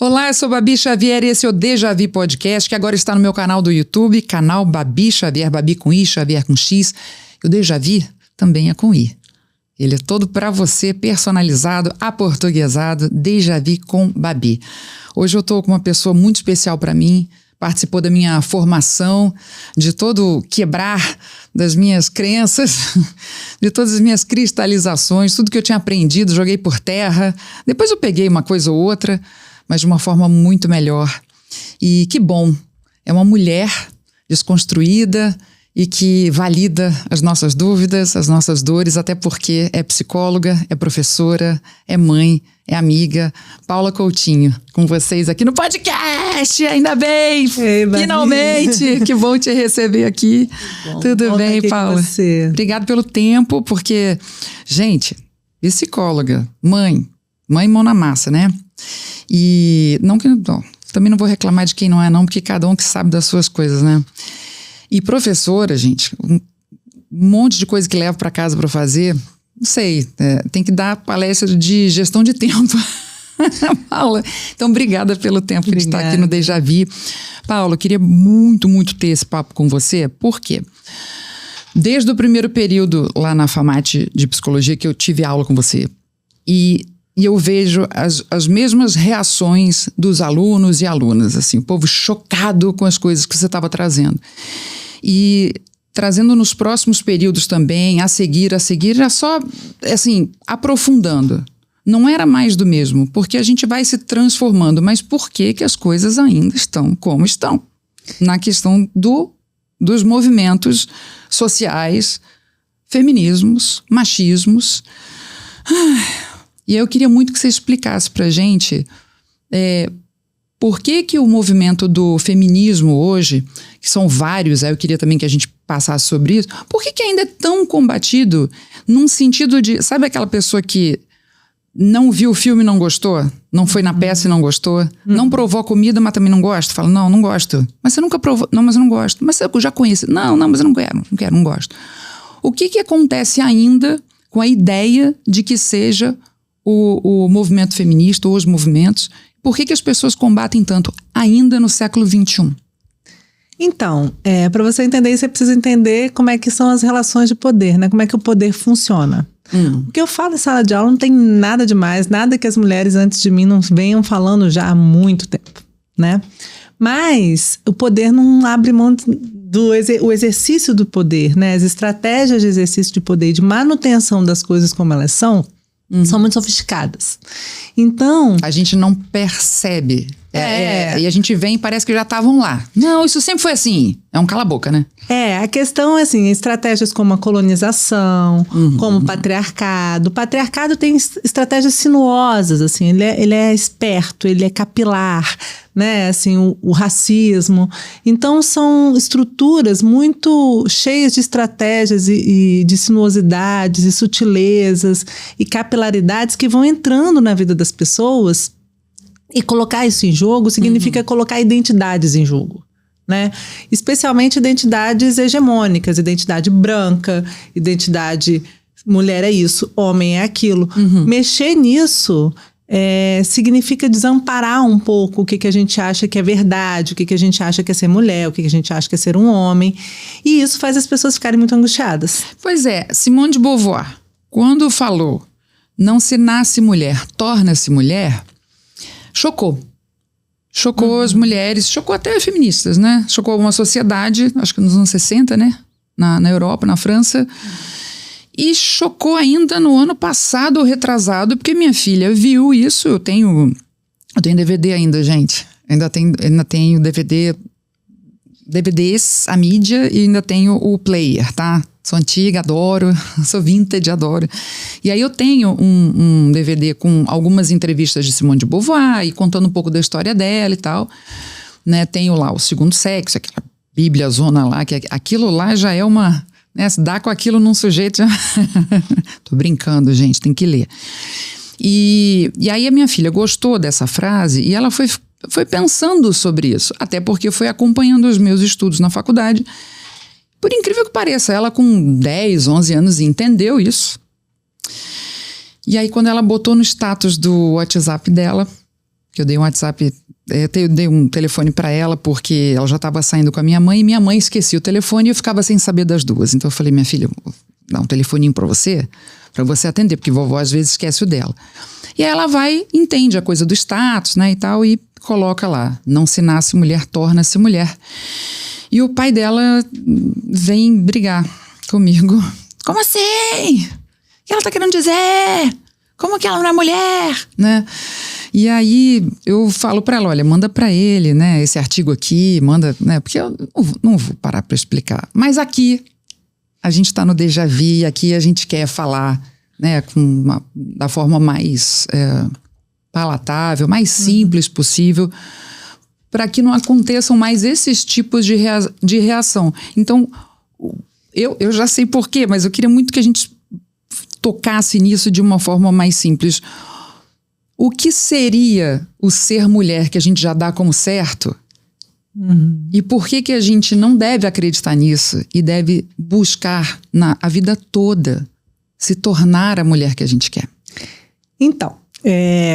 Olá, eu sou Babi Xavier e esse é o Deja Vu Podcast, que agora está no meu canal do YouTube, canal Babi Xavier, Babi com I, Xavier com X. E o Deja Vu também é com I. Ele é todo para você, personalizado, aportuguesado, Deja Vu com Babi. Hoje eu estou com uma pessoa muito especial para mim, participou da minha formação, de todo quebrar das minhas crenças, de todas as minhas cristalizações, tudo que eu tinha aprendido, joguei por terra. Depois eu peguei uma coisa ou outra, mas de uma forma muito melhor. E que bom, é uma mulher desconstruída e que valida as nossas dúvidas, as nossas dores, até porque é psicóloga, é professora, é mãe, é amiga. Paula Coutinho, com vocês aqui no podcast, ainda bem! Ei, finalmente! Que bom te receber aqui. Tudo bem, Paula? Você. Obrigado pelo tempo, porque, gente, psicóloga, mãe mão na massa, né? E também não vou reclamar de quem não é não, porque cada um que sabe das suas coisas, né? E professora, gente, um monte de coisa que leva para casa para fazer, não sei, tem que dar palestra de gestão de tempo. Paula, então obrigada pelo tempo de estar aqui no Deja Vu. Paula, eu queria muito, muito ter esse papo com você, por quê? Desde o primeiro período lá na FAMAT de psicologia que eu tive aula com você, e eu vejo as mesmas reações dos alunos e alunas, assim, o povo chocado com as coisas que você estava trazendo. E trazendo nos próximos períodos também, a seguir, era só, assim, aprofundando. Não era mais do mesmo, porque a gente vai se transformando, mas por que as coisas ainda estão como estão? Na questão dos movimentos sociais, feminismos, machismos. E eu queria muito que você explicasse pra gente por que o movimento do feminismo hoje, que são vários, aí eu queria também que a gente passasse sobre isso, por que ainda é tão combatido num sentido de, sabe aquela pessoa que não viu o filme e não gostou? Não foi na peça e não gostou? Não provou a comida, mas também não gosta? Fala, não gosto. Mas você nunca provou? Não, mas eu não gosto. Mas eu já conheci. Não, mas eu não quero, não gosto. O que acontece ainda com a ideia de que seja o movimento feminista ou os movimentos? Por que as pessoas combatem tanto ainda no século XXI? Então, para você entender isso, você precisa entender como é que são as relações de poder, né? Como é que o poder funciona. O que eu falo em sala de aula não tem nada demais, nada que as mulheres antes de mim não venham falando já há muito tempo, né? Mas o poder não abre mão do exercício do poder, né? As estratégias de exercício de poder e de manutenção das coisas como elas são muito sofisticadas. Então... A gente não percebe. E a gente vem e parece que já estavam lá. Não, isso sempre foi assim. É um cala-boca, né? A questão é assim, estratégias como a colonização, como o patriarcado. O patriarcado tem estratégias sinuosas, assim, ele é esperto, ele é capilar, né? Assim, o racismo. Então, são estruturas muito cheias de estratégias e de sinuosidades e sutilezas e capilaridades que vão entrando na vida das pessoas. E colocar isso em jogo significa colocar identidades em jogo, né? Especialmente identidades hegemônicas, identidade branca, identidade mulher é isso, homem é aquilo. Mexer nisso significa desamparar um pouco o que a gente acha que é verdade, o que a gente acha que é ser mulher, o que a gente acha que é ser um homem. E isso faz as pessoas ficarem muito angustiadas. Pois é, Simone de Beauvoir, quando falou não se nasce mulher, torna-se mulher... Chocou as mulheres, chocou até as feministas, né? Chocou uma sociedade, acho que nos anos 60, né? Na Europa, na França. E chocou ainda no ano passado ou retrasado, porque minha filha viu isso. Eu tenho DVD ainda, gente. Ainda tenho DVDs, a mídia, e ainda tenho o player, tá? Sou antiga, adoro, sou vintage, adoro. E aí eu tenho um DVD com algumas entrevistas de Simone de Beauvoir e contando um pouco da história dela e tal. Né? Tenho lá o Segundo Sexo, aquela bíblia zona lá, que aquilo lá já é uma... Né? Se dá com aquilo num sujeito... Já... Tô brincando, gente, tem que ler. E aí a minha filha gostou dessa frase e ela foi pensando sobre isso. Até porque foi acompanhando os meus estudos na faculdade. Por incrível que pareça, ela com 10, 11 anos entendeu isso. E aí quando ela botou no status do WhatsApp dela, que eu dei um WhatsApp, eu dei um telefone para ela porque ela já estava saindo com a minha mãe e minha mãe esquecia o telefone e eu ficava sem saber das duas. Então eu falei, minha filha, vou dar um telefoninho para você atender, porque vovó às vezes esquece o dela. E aí ela vai, entende a coisa do status, né, e tal, e coloca lá, não se nasce mulher, torna-se mulher. E o pai dela vem brigar comigo. Como assim? O que ela tá querendo dizer? Como que ela não é mulher? Né? E aí eu falo pra ela, olha, manda pra ele, né, esse artigo aqui, manda, né, porque eu não vou parar pra explicar. Mas aqui, a gente tá no déjà vu, aqui a gente quer falar, né, da forma mais palatável, mais simples possível, para que não aconteçam mais esses tipos de reação. Então, eu já sei por quê, mas eu queria muito que a gente tocasse nisso de uma forma mais simples. O que seria o ser mulher que a gente já dá como certo? E por que a gente não deve acreditar nisso e deve buscar a vida toda se tornar a mulher que a gente quer? Então,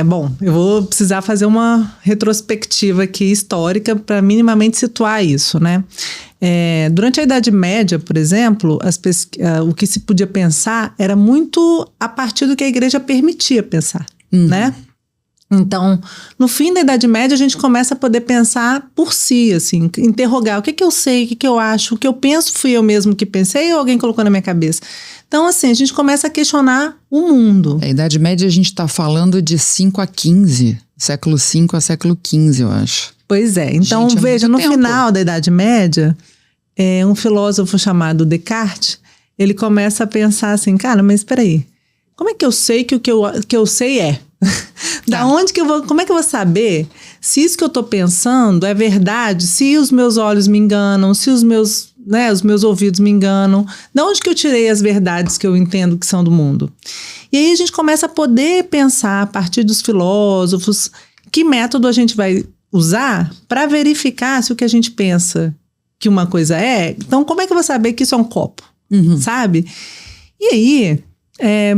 bom, eu vou precisar fazer uma retrospectiva aqui histórica para minimamente situar isso, né? Durante a Idade Média, por exemplo, o que se podia pensar era muito a partir do que a igreja permitia pensar, né? Então, no fim da Idade Média, a gente começa a poder pensar por si, assim, interrogar o que eu sei, o que eu acho, o que eu penso fui eu mesmo que pensei ou alguém colocou na minha cabeça. Então, assim, a gente começa a questionar o mundo. A Idade Média a gente está falando de 5 a 15, século V a século XV, eu acho. Pois é, então gente, veja, no tempo. final da Idade Média, um filósofo chamado Descartes, ele começa a pensar assim, cara, mas espera aí, como é que eu sei que o que eu sei é? Onde que eu vou, como é que eu vou saber se isso que eu tô pensando é verdade, se os meus olhos me enganam, se os meus ouvidos me enganam, de onde que eu tirei as verdades que eu entendo que são do mundo? E aí a gente começa a poder pensar a partir dos filósofos que método a gente vai usar para verificar se o que a gente pensa que uma coisa é. Então, como é que eu vou saber que isso é um copo? Sabe? E aí,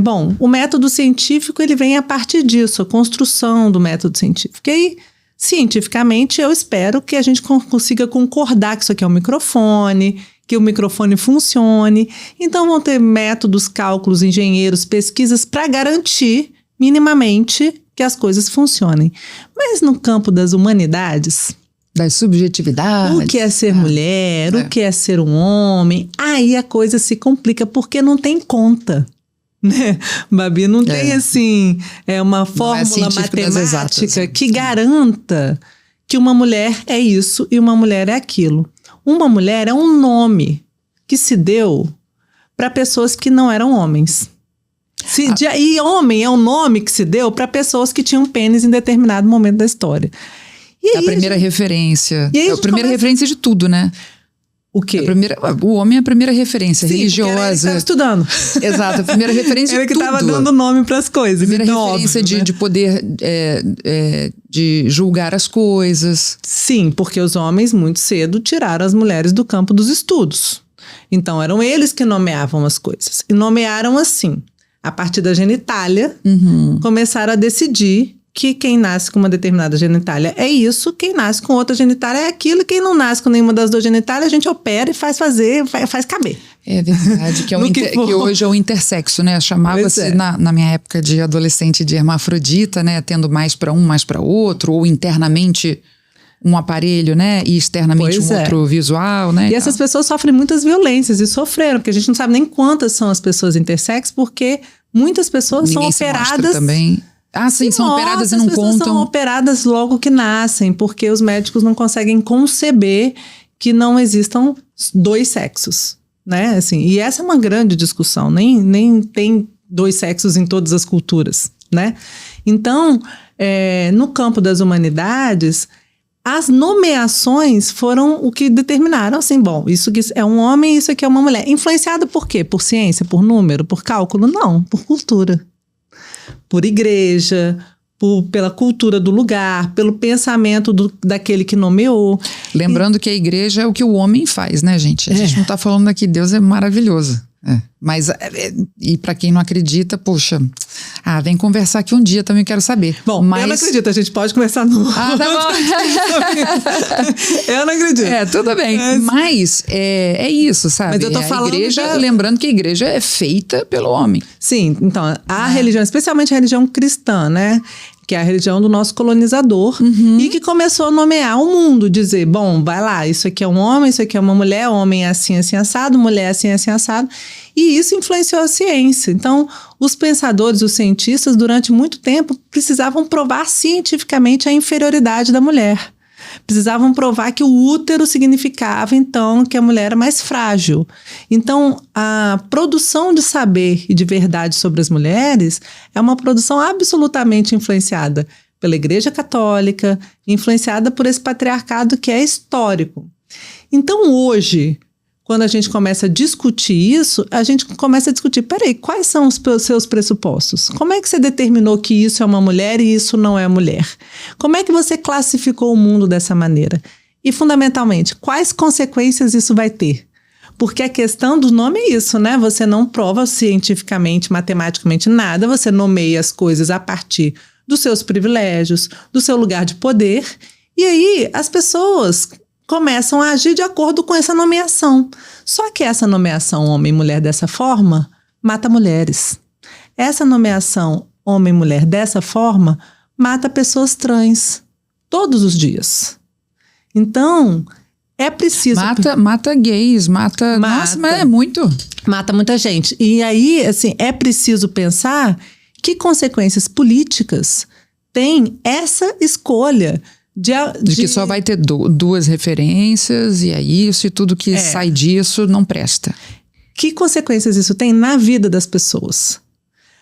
bom, o método científico ele vem a partir disso, a construção do método científico. E aí, cientificamente, eu espero que a gente consiga concordar que isso aqui é um microfone, que o microfone funcione. Então, vão ter métodos, cálculos, engenheiros, pesquisas para garantir minimamente que as coisas funcionem. Mas no campo das humanidades, das subjetividades, o que é ser mulher, o que é ser um homem, aí a coisa se complica porque não tem conta. Né, Babi? Não tem assim uma fórmula matemática que garanta que uma mulher é isso e uma mulher é aquilo. Uma mulher é um nome que se deu para pessoas que não eram homens. E homem é um nome que se deu para pessoas que tinham pênis em determinado momento da história. E a primeira referência. É a primeira referência de tudo, né? O quê? O homem é a primeira referência religiosa. Era ele que estava estudando. Exato, a primeira referência de tudo. Ele que estava dando nome para as coisas. Primeira então, referência óbvio, de poder de julgar as coisas. Sim, porque os homens muito cedo tiraram as mulheres do campo dos estudos. Então eram eles que nomeavam as coisas. E nomearam assim, a partir da genitália, começaram a decidir que quem nasce com uma determinada genitália é isso, quem nasce com outra genitália é aquilo, e quem não nasce com nenhuma das duas genitálias, a gente opera e faz caber. É verdade, que hoje é o intersexo, né? Chamava-se na minha época de adolescente de hermafrodita, né? Tendo mais para um, mais para outro, ou internamente um aparelho, né? E externamente outro visual, né? E essas pessoas sofrem muitas violências e sofreram, porque a gente não sabe nem quantas são as pessoas intersexo, porque muitas pessoas são operadas também. Sim, são operadas e não contam. As pessoas são operadas logo que nascem, porque os médicos não conseguem conceber que não existam dois sexos, né? Assim, e essa é uma grande discussão, nem tem dois sexos em todas as culturas, né? Então, no campo das humanidades, as nomeações foram o que determinaram, assim, bom, isso aqui é um homem, isso aqui é uma mulher. Influenciado por quê? Por ciência, por número, por cálculo? Não, por cultura. Por igreja, pela cultura do lugar, pelo pensamento daquele que nomeou. Lembrando que a igreja é o que o homem faz, né, gente? A gente não está falando aqui, Deus é maravilhoso. Mas, e para quem não acredita, poxa, vem conversar aqui um dia, também quero saber. Bom, eu não acredito, a gente pode conversar no... Tá bom. Eu não acredito. Tudo bem. Mas é isso, sabe? Mas eu tô falando igreja, lembrando que a igreja é feita pelo homem. Sim, então, a religião, especialmente a religião cristã, né? Que é a religião do nosso colonizador, e que começou a nomear o mundo, dizer, bom, vai lá, isso aqui é um homem, isso aqui é uma mulher, homem é assim, assim, assado, mulher é assim, assim, assado, e isso influenciou a ciência. Então, os pensadores, os cientistas, durante muito tempo, precisavam provar cientificamente a inferioridade da mulher. Precisavam provar que o útero significava, então, que a mulher era mais frágil. Então, a produção de saber e de verdade sobre as mulheres é uma produção absolutamente influenciada pela Igreja Católica, influenciada por esse patriarcado que é histórico. Então, hoje, quando a gente começa a discutir isso, a gente começa a discutir, peraí, quais são os seus pressupostos? Como é que você determinou que isso é uma mulher e isso não é mulher? Como é que você classificou o mundo dessa maneira? E, fundamentalmente, quais consequências isso vai ter? Porque a questão do nome é isso, né? Você não prova cientificamente, matematicamente nada, você nomeia as coisas a partir dos seus privilégios, do seu lugar de poder, e aí as pessoas começam a agir de acordo com essa nomeação. Só que essa nomeação homem e mulher dessa forma mata mulheres. Essa nomeação homem e mulher dessa forma mata pessoas trans todos os dias. Então, é preciso... Mata gays, mata... Nossa, mas é muito. Mata muita gente. E aí, assim, é preciso pensar que consequências políticas tem essa escolha de que só vai ter duas referências e é isso, e tudo que sai disso não presta. Que consequências isso tem na vida das pessoas?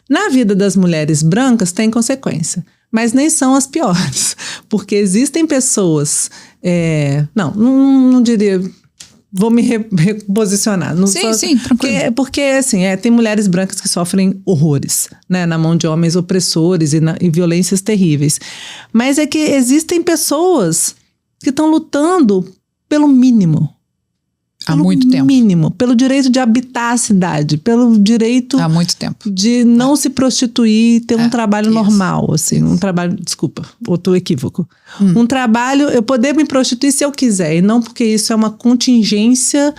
Na vida das mulheres brancas tem consequência, mas nem são as piores, porque existem pessoas... não diria... Vou me reposicionar. Sim, tranquilo. Porque assim, tem mulheres brancas que sofrem horrores, né, na mão de homens opressores e violências terríveis. Mas é que existem pessoas que estão lutando pelo mínimo. Há muito tempo. Mínimo, pelo direito de habitar a cidade, pelo direito... Há muito tempo. De não se prostituir, ter um trabalho normal, assim, um trabalho... Desculpa, outro equívoco. Um trabalho, eu poder me prostituir se eu quiser, e não porque isso é uma contingência,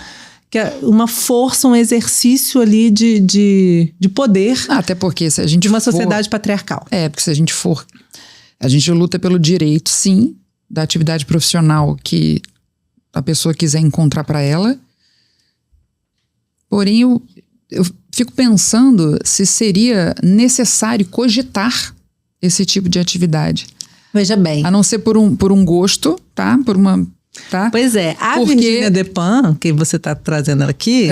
que é uma força, um exercício ali de poder. Até porque se a gente de uma sociedade patriarcal. Porque se a gente for... A gente luta pelo direito, sim, da atividade profissional que a pessoa quiser encontrar para ela. Porém, eu fico pensando se seria necessário cogitar esse tipo de atividade. Veja bem. A não ser por um gosto, tá? Tá? Pois é. Virginia Despentes, que você está trazendo aqui,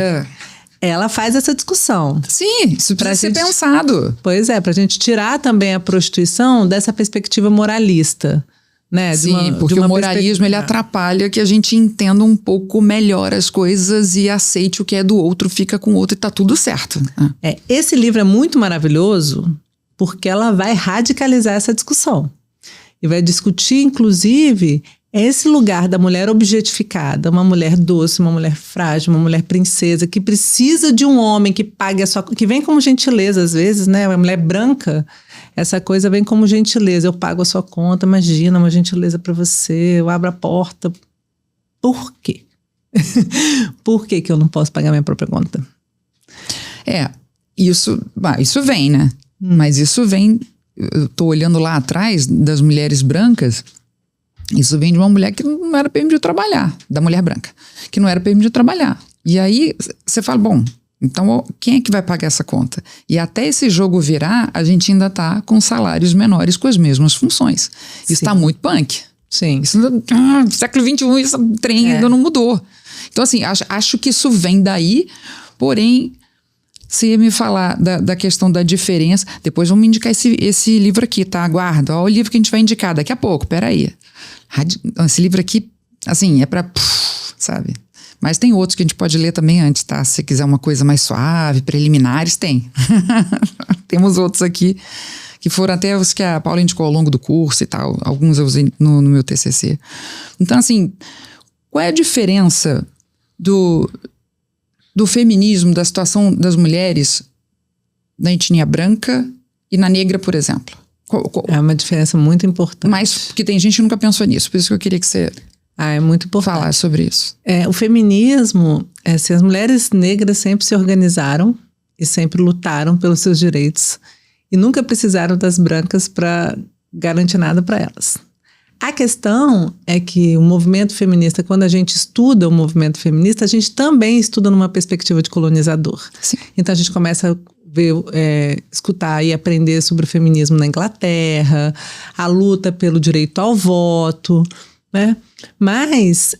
ela faz essa discussão. Sim, isso precisa ser pensado. Pois é, para a gente tirar também a prostituição dessa perspectiva moralista. Né? Sim, porque o moralismo ele atrapalha que a gente entenda um pouco melhor as coisas e aceite o que é do outro, fica com o outro e tá tudo certo. Esse livro é muito maravilhoso porque ela vai radicalizar essa discussão. E vai discutir, inclusive, esse lugar da mulher objetificada, uma mulher doce, uma mulher frágil, uma mulher princesa, que precisa de um homem que pague a sua... que vem como gentileza às vezes, né? Uma mulher branca... Essa coisa vem como gentileza. Eu pago a sua conta, imagina, uma gentileza para você, eu abro a porta. Por quê? Por que eu não posso pagar minha própria conta? Isso vem, né? Mas isso vem, eu tô olhando lá atrás das mulheres brancas, isso vem de uma mulher que não era permitido trabalhar, da mulher branca, que não era permitido trabalhar. E aí você fala, bom... Então, quem é que vai pagar essa conta? E até esse jogo virar, a gente ainda está com salários menores com as mesmas funções. Isso está muito punk. Sim. Isso, século XXI, esse trem ainda não mudou. Então, assim, acho que isso vem daí, porém, se ia me falar da questão da diferença, depois vamos indicar esse livro aqui, tá? Aguarda, olha o livro que a gente vai indicar daqui a pouco, peraí. Esse livro aqui, assim, é para, sabe... Mas tem outros que a gente pode ler também antes, tá? Se você quiser uma coisa mais suave, preliminares, tem. Temos outros aqui, que foram até os que a Paula indicou ao longo do curso e tal. Alguns eu usei no meu TCC. Então, assim, qual é a diferença do feminismo, da situação das mulheres na etnia branca e na negra, por exemplo? É uma diferença muito importante. Mas porque tem gente que nunca pensou nisso, por isso que eu queria que você é muito importante falar sobre isso. O feminismo, assim, as mulheres negras sempre se organizaram e sempre lutaram pelos seus direitos e nunca precisaram das brancas para garantir nada para elas. A questão é que o movimento feminista, quando a gente estuda o movimento feminista, a gente também estuda numa perspectiva de colonizador. Sim. Então a gente começa a ver, escutar e aprender sobre o feminismo na Inglaterra, a luta pelo direito ao voto, né? Mas,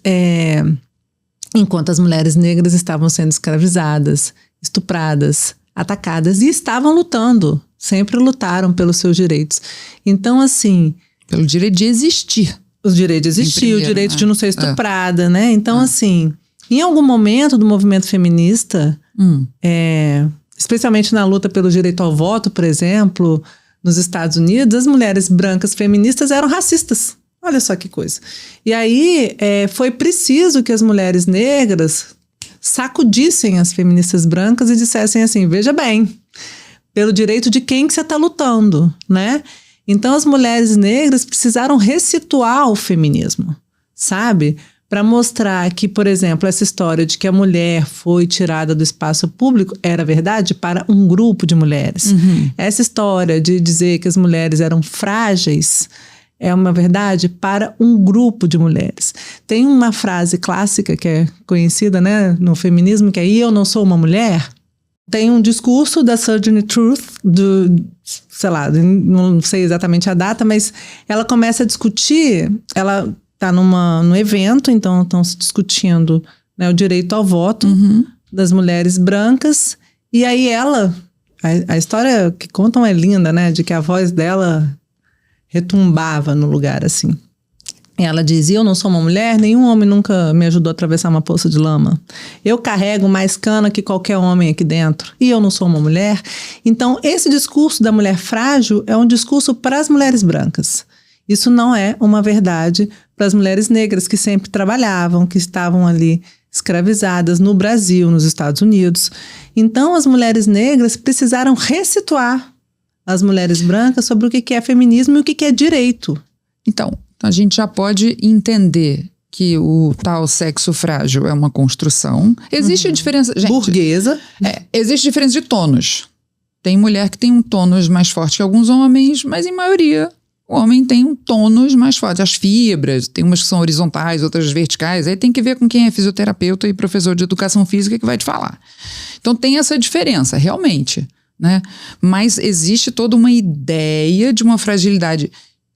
enquanto as mulheres negras estavam sendo escravizadas, estupradas, atacadas e estavam lutando, sempre lutaram pelos seus direitos. Então, assim... Pelo direito de existir. O direito de existir, primeiro, o direito de não ser estuprada, né? Então, assim, em algum momento do movimento feminista, especialmente na luta pelo direito ao voto, por exemplo, nos Estados Unidos, as mulheres brancas feministas eram racistas. Olha só que coisa. E aí foi preciso que as mulheres negras sacudissem as feministas brancas e dissessem assim, veja bem, pelo direito de quem que você está lutando, né? Então as mulheres negras precisaram ressituar o feminismo, sabe? Para mostrar que, por exemplo, essa história de que a mulher foi tirada do espaço público era verdade para um grupo de mulheres. Uhum. Essa história de dizer que as mulheres eram frágeis é uma verdade para um grupo de mulheres. Tem uma frase clássica que é conhecida, né, no feminismo, que é "E eu não sou uma mulher". Tem um discurso da Sojourner Truth, sei lá, não sei exatamente a data, mas ela começa a discutir, ela está num evento, então estão se discutindo, né, o direito ao voto das mulheres brancas, e aí a história que contam é linda, né, de que a voz dela retumbava no lugar, assim. Ela dizia, eu não sou uma mulher, nenhum homem nunca me ajudou a atravessar uma poça de lama. Eu carrego mais cana que qualquer homem aqui dentro. E eu não sou uma mulher. Então, esse discurso da mulher frágil é um discurso para as mulheres brancas. Isso não é uma verdade para as mulheres negras que sempre trabalhavam, que estavam ali escravizadas no Brasil, nos Estados Unidos. Então, as mulheres negras precisaram ressituar as mulheres brancas sobre o que é feminismo e o que é direito. Então, a gente já pode entender que o tal sexo frágil é uma construção. Existe diferença... Gente, burguesa. Existe diferença de tônus. Tem mulher que tem um tônus mais forte que alguns homens, mas em maioria o homem tem um tônus mais forte. As fibras, tem umas que são horizontais, outras verticais. Aí tem que ver com quem é fisioterapeuta e professor de educação física que vai te falar. Então tem essa diferença, realmente, né? Mas existe toda uma ideia de uma fragilidade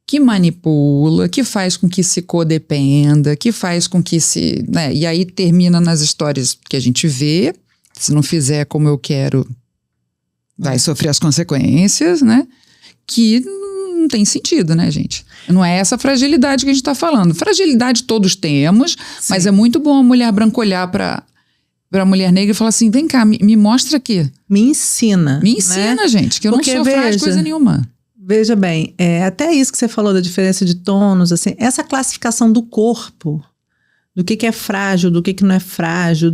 que manipula, que faz com que se codependa, que faz com que se... né? E aí termina nas histórias que a gente vê, se não fizer como eu quero, vai sofrer as consequências, né? Que não tem sentido, né, gente? Não é essa fragilidade que a gente está falando. Fragilidade todos temos, sim, mas é muito bom a mulher branca olhar para a mulher negra e falar assim, vem cá, me mostra aqui. Me ensina. Me ensina, né? Gente, que eu porque, não sou frágil coisa nenhuma. Veja bem, até isso que você falou da diferença de tônus, assim, essa classificação do corpo, do que é frágil, do que não é frágil,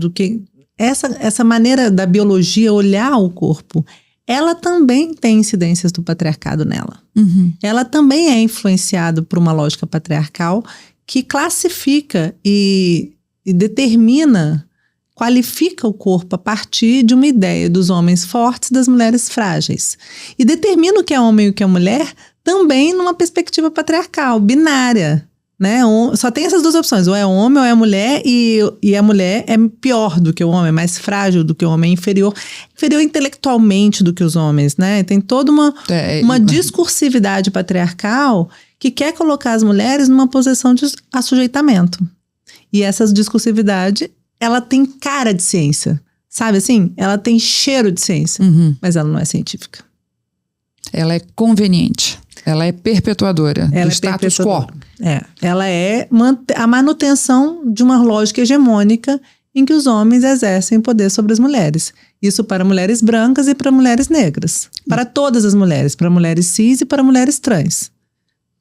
essa maneira da biologia olhar o corpo, ela também tem incidências do patriarcado nela. Uhum. Ela também é influenciada por uma lógica patriarcal que classifica e determina, qualifica o corpo a partir de uma ideia dos homens fortes e das mulheres frágeis. E determina o que é homem e o que é mulher também numa perspectiva patriarcal, binária, né? Só tem essas duas opções, ou é homem ou é mulher, e a mulher é pior do que o homem, mais frágil do que o homem, inferior intelectualmente do que os homens, né? Tem toda uma discursividade patriarcal que quer colocar as mulheres numa posição de assujeitamento. E essa discursividade, ela tem cara de ciência, sabe assim? Ela tem cheiro de ciência, mas ela não é científica. Ela é conveniente, ela é perpetuadora do status quo. Ela é a manutenção de uma lógica hegemônica em que os homens exercem poder sobre as mulheres. Isso para mulheres brancas e para mulheres negras. Para todas as mulheres, para mulheres cis e para mulheres trans.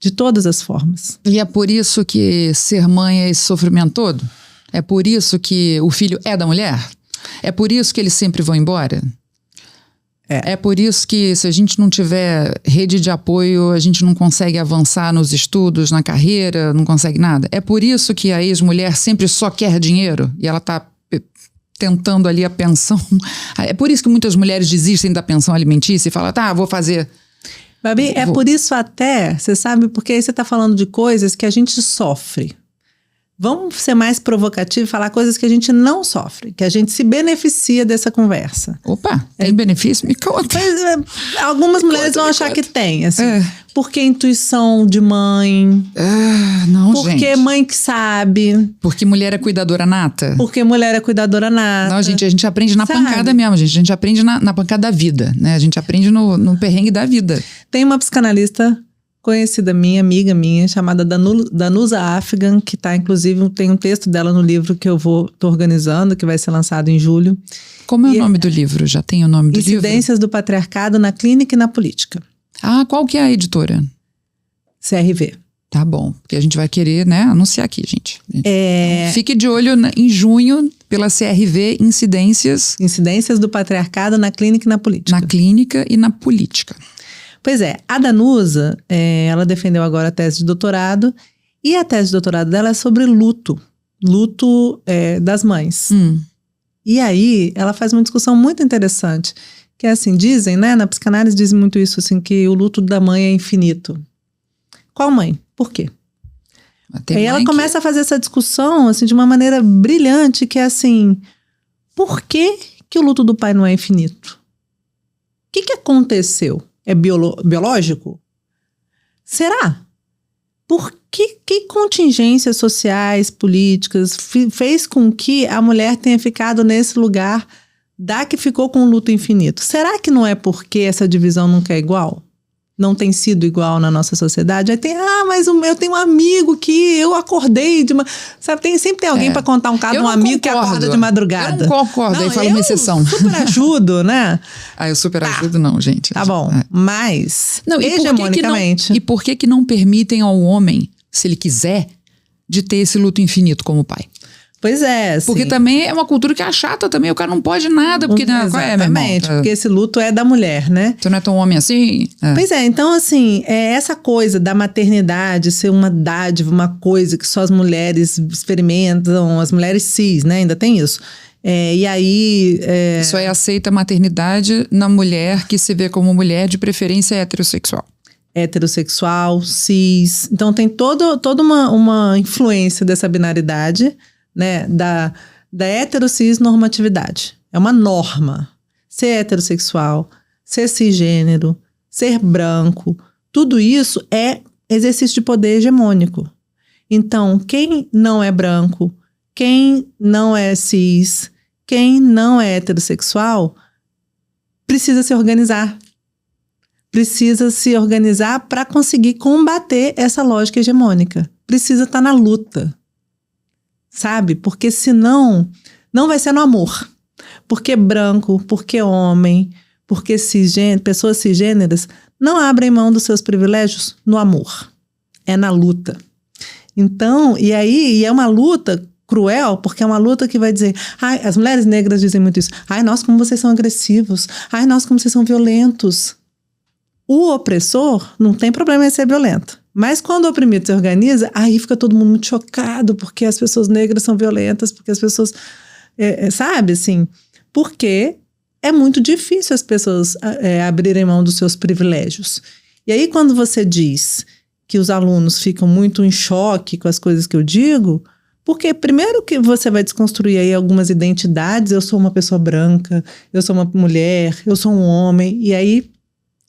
De todas as formas. E é por isso que ser mãe é esse sofrimento todo? É por isso que o filho é da mulher? É por isso que eles sempre vão embora? É por isso que, se a gente não tiver rede de apoio, a gente não consegue avançar nos estudos, na carreira, não consegue nada? É por isso que a ex-mulher sempre só quer dinheiro e ela está tentando ali a pensão? É por isso que muitas mulheres desistem da pensão alimentícia e falam, tá, vou fazer... Babi, é por isso até, você sabe, porque aí você está falando de coisas que a gente sofre. Vamos ser mais provocativo e falar coisas que a gente não sofre, que a gente se beneficia dessa conversa. Opa, tem benefício? Me conta. Mas, algumas mulheres vão achar que tem, assim. É. Porque intuição de mãe. Não, porque gente. mãe que sabe. Porque mulher é cuidadora nata. Porque mulher é cuidadora nata. Não, gente, a gente aprende na pancada mesmo, gente. A gente aprende na pancada da vida, né? A gente aprende no perrengue da vida. Tem uma psicanalista conhecida minha, amiga minha, chamada Danusa Afgan, que tá, inclusive, tem um texto dela no livro que tô organizando, que vai ser lançado em julho. Como é o nome do livro? Já tem o nome do livro? Incidências do Patriarcado na Clínica e na Política. Ah, qual que é a editora? CRV. Tá bom, porque a gente vai querer, né, anunciar aqui, gente. Então, fique de olho em junho pela CRV Incidências do Patriarcado na Clínica e na Política. Na clínica e na política. Pois é, a Danusa, ela defendeu agora a tese de doutorado, e a tese de doutorado dela é sobre luto das mães. E aí, ela faz uma discussão muito interessante, que é assim, dizem, né, na psicanálise dizem muito isso, assim, que o luto da mãe é infinito. Qual mãe? Por quê? Aí ela começa a fazer essa discussão, assim, de uma maneira brilhante, que é assim, por que o luto do pai não é infinito? O que aconteceu? É biológico? Será? Por que contingências sociais, políticas, fez com que a mulher tenha ficado nesse lugar da que ficou com o luto infinito? Será que não é porque essa divisão nunca é igual? Não tem sido igual na nossa sociedade? Aí tem, mas eu tenho um amigo que eu acordei de uma... Sabe, sempre tem alguém para contar um caso de um amigo que acorda de madrugada. Eu não concordo, aí fala uma exceção. Eu super ajudo, né? Eu super ajudo não, gente. Tá bom, mas não, hegemonicamente... E por que não permitem ao homem, se ele quiser, de ter esse luto infinito como pai? Pois é, sim. Porque também é uma cultura que é chata também, o cara não pode nada, porque... Exatamente, porque esse luto é da mulher, né? Você não é tão homem assim? Pois é, então assim, essa coisa da maternidade ser uma dádiva, uma coisa que só as mulheres experimentam, as mulheres cis, né? Ainda tem isso. E aí... Isso aí aceita a maternidade na mulher que se vê como mulher, de preferência heterossexual. Heterossexual, cis. Então tem toda uma influência dessa binaridade, né, da heterocis normatividade. É uma norma. Ser heterossexual, ser cisgênero, ser branco, tudo isso é exercício de poder hegemônico. Então, quem não é branco, quem não é cis, quem não é heterossexual, precisa se organizar. Precisa se organizar para conseguir combater essa lógica hegemônica. Precisa estar na luta. Sabe? Porque senão, não vai ser no amor. Porque branco, porque homem, porque pessoas cisgêneras não abrem mão dos seus privilégios no amor. É na luta. Então, e é uma luta cruel, porque é uma luta que vai dizer, as mulheres negras dizem muito isso, nossa, como vocês são agressivos, nossa, como vocês são violentos. O opressor não tem problema em ser violento. Mas quando o oprimido se organiza, aí fica todo mundo muito chocado, porque as pessoas negras são violentas, porque as pessoas, sabe, assim, porque é muito difícil as pessoas abrirem mão dos seus privilégios. E aí quando você diz que os alunos ficam muito em choque com as coisas que eu digo, porque primeiro que você vai desconstruir aí algumas identidades, eu sou uma pessoa branca, eu sou uma mulher, eu sou um homem, e aí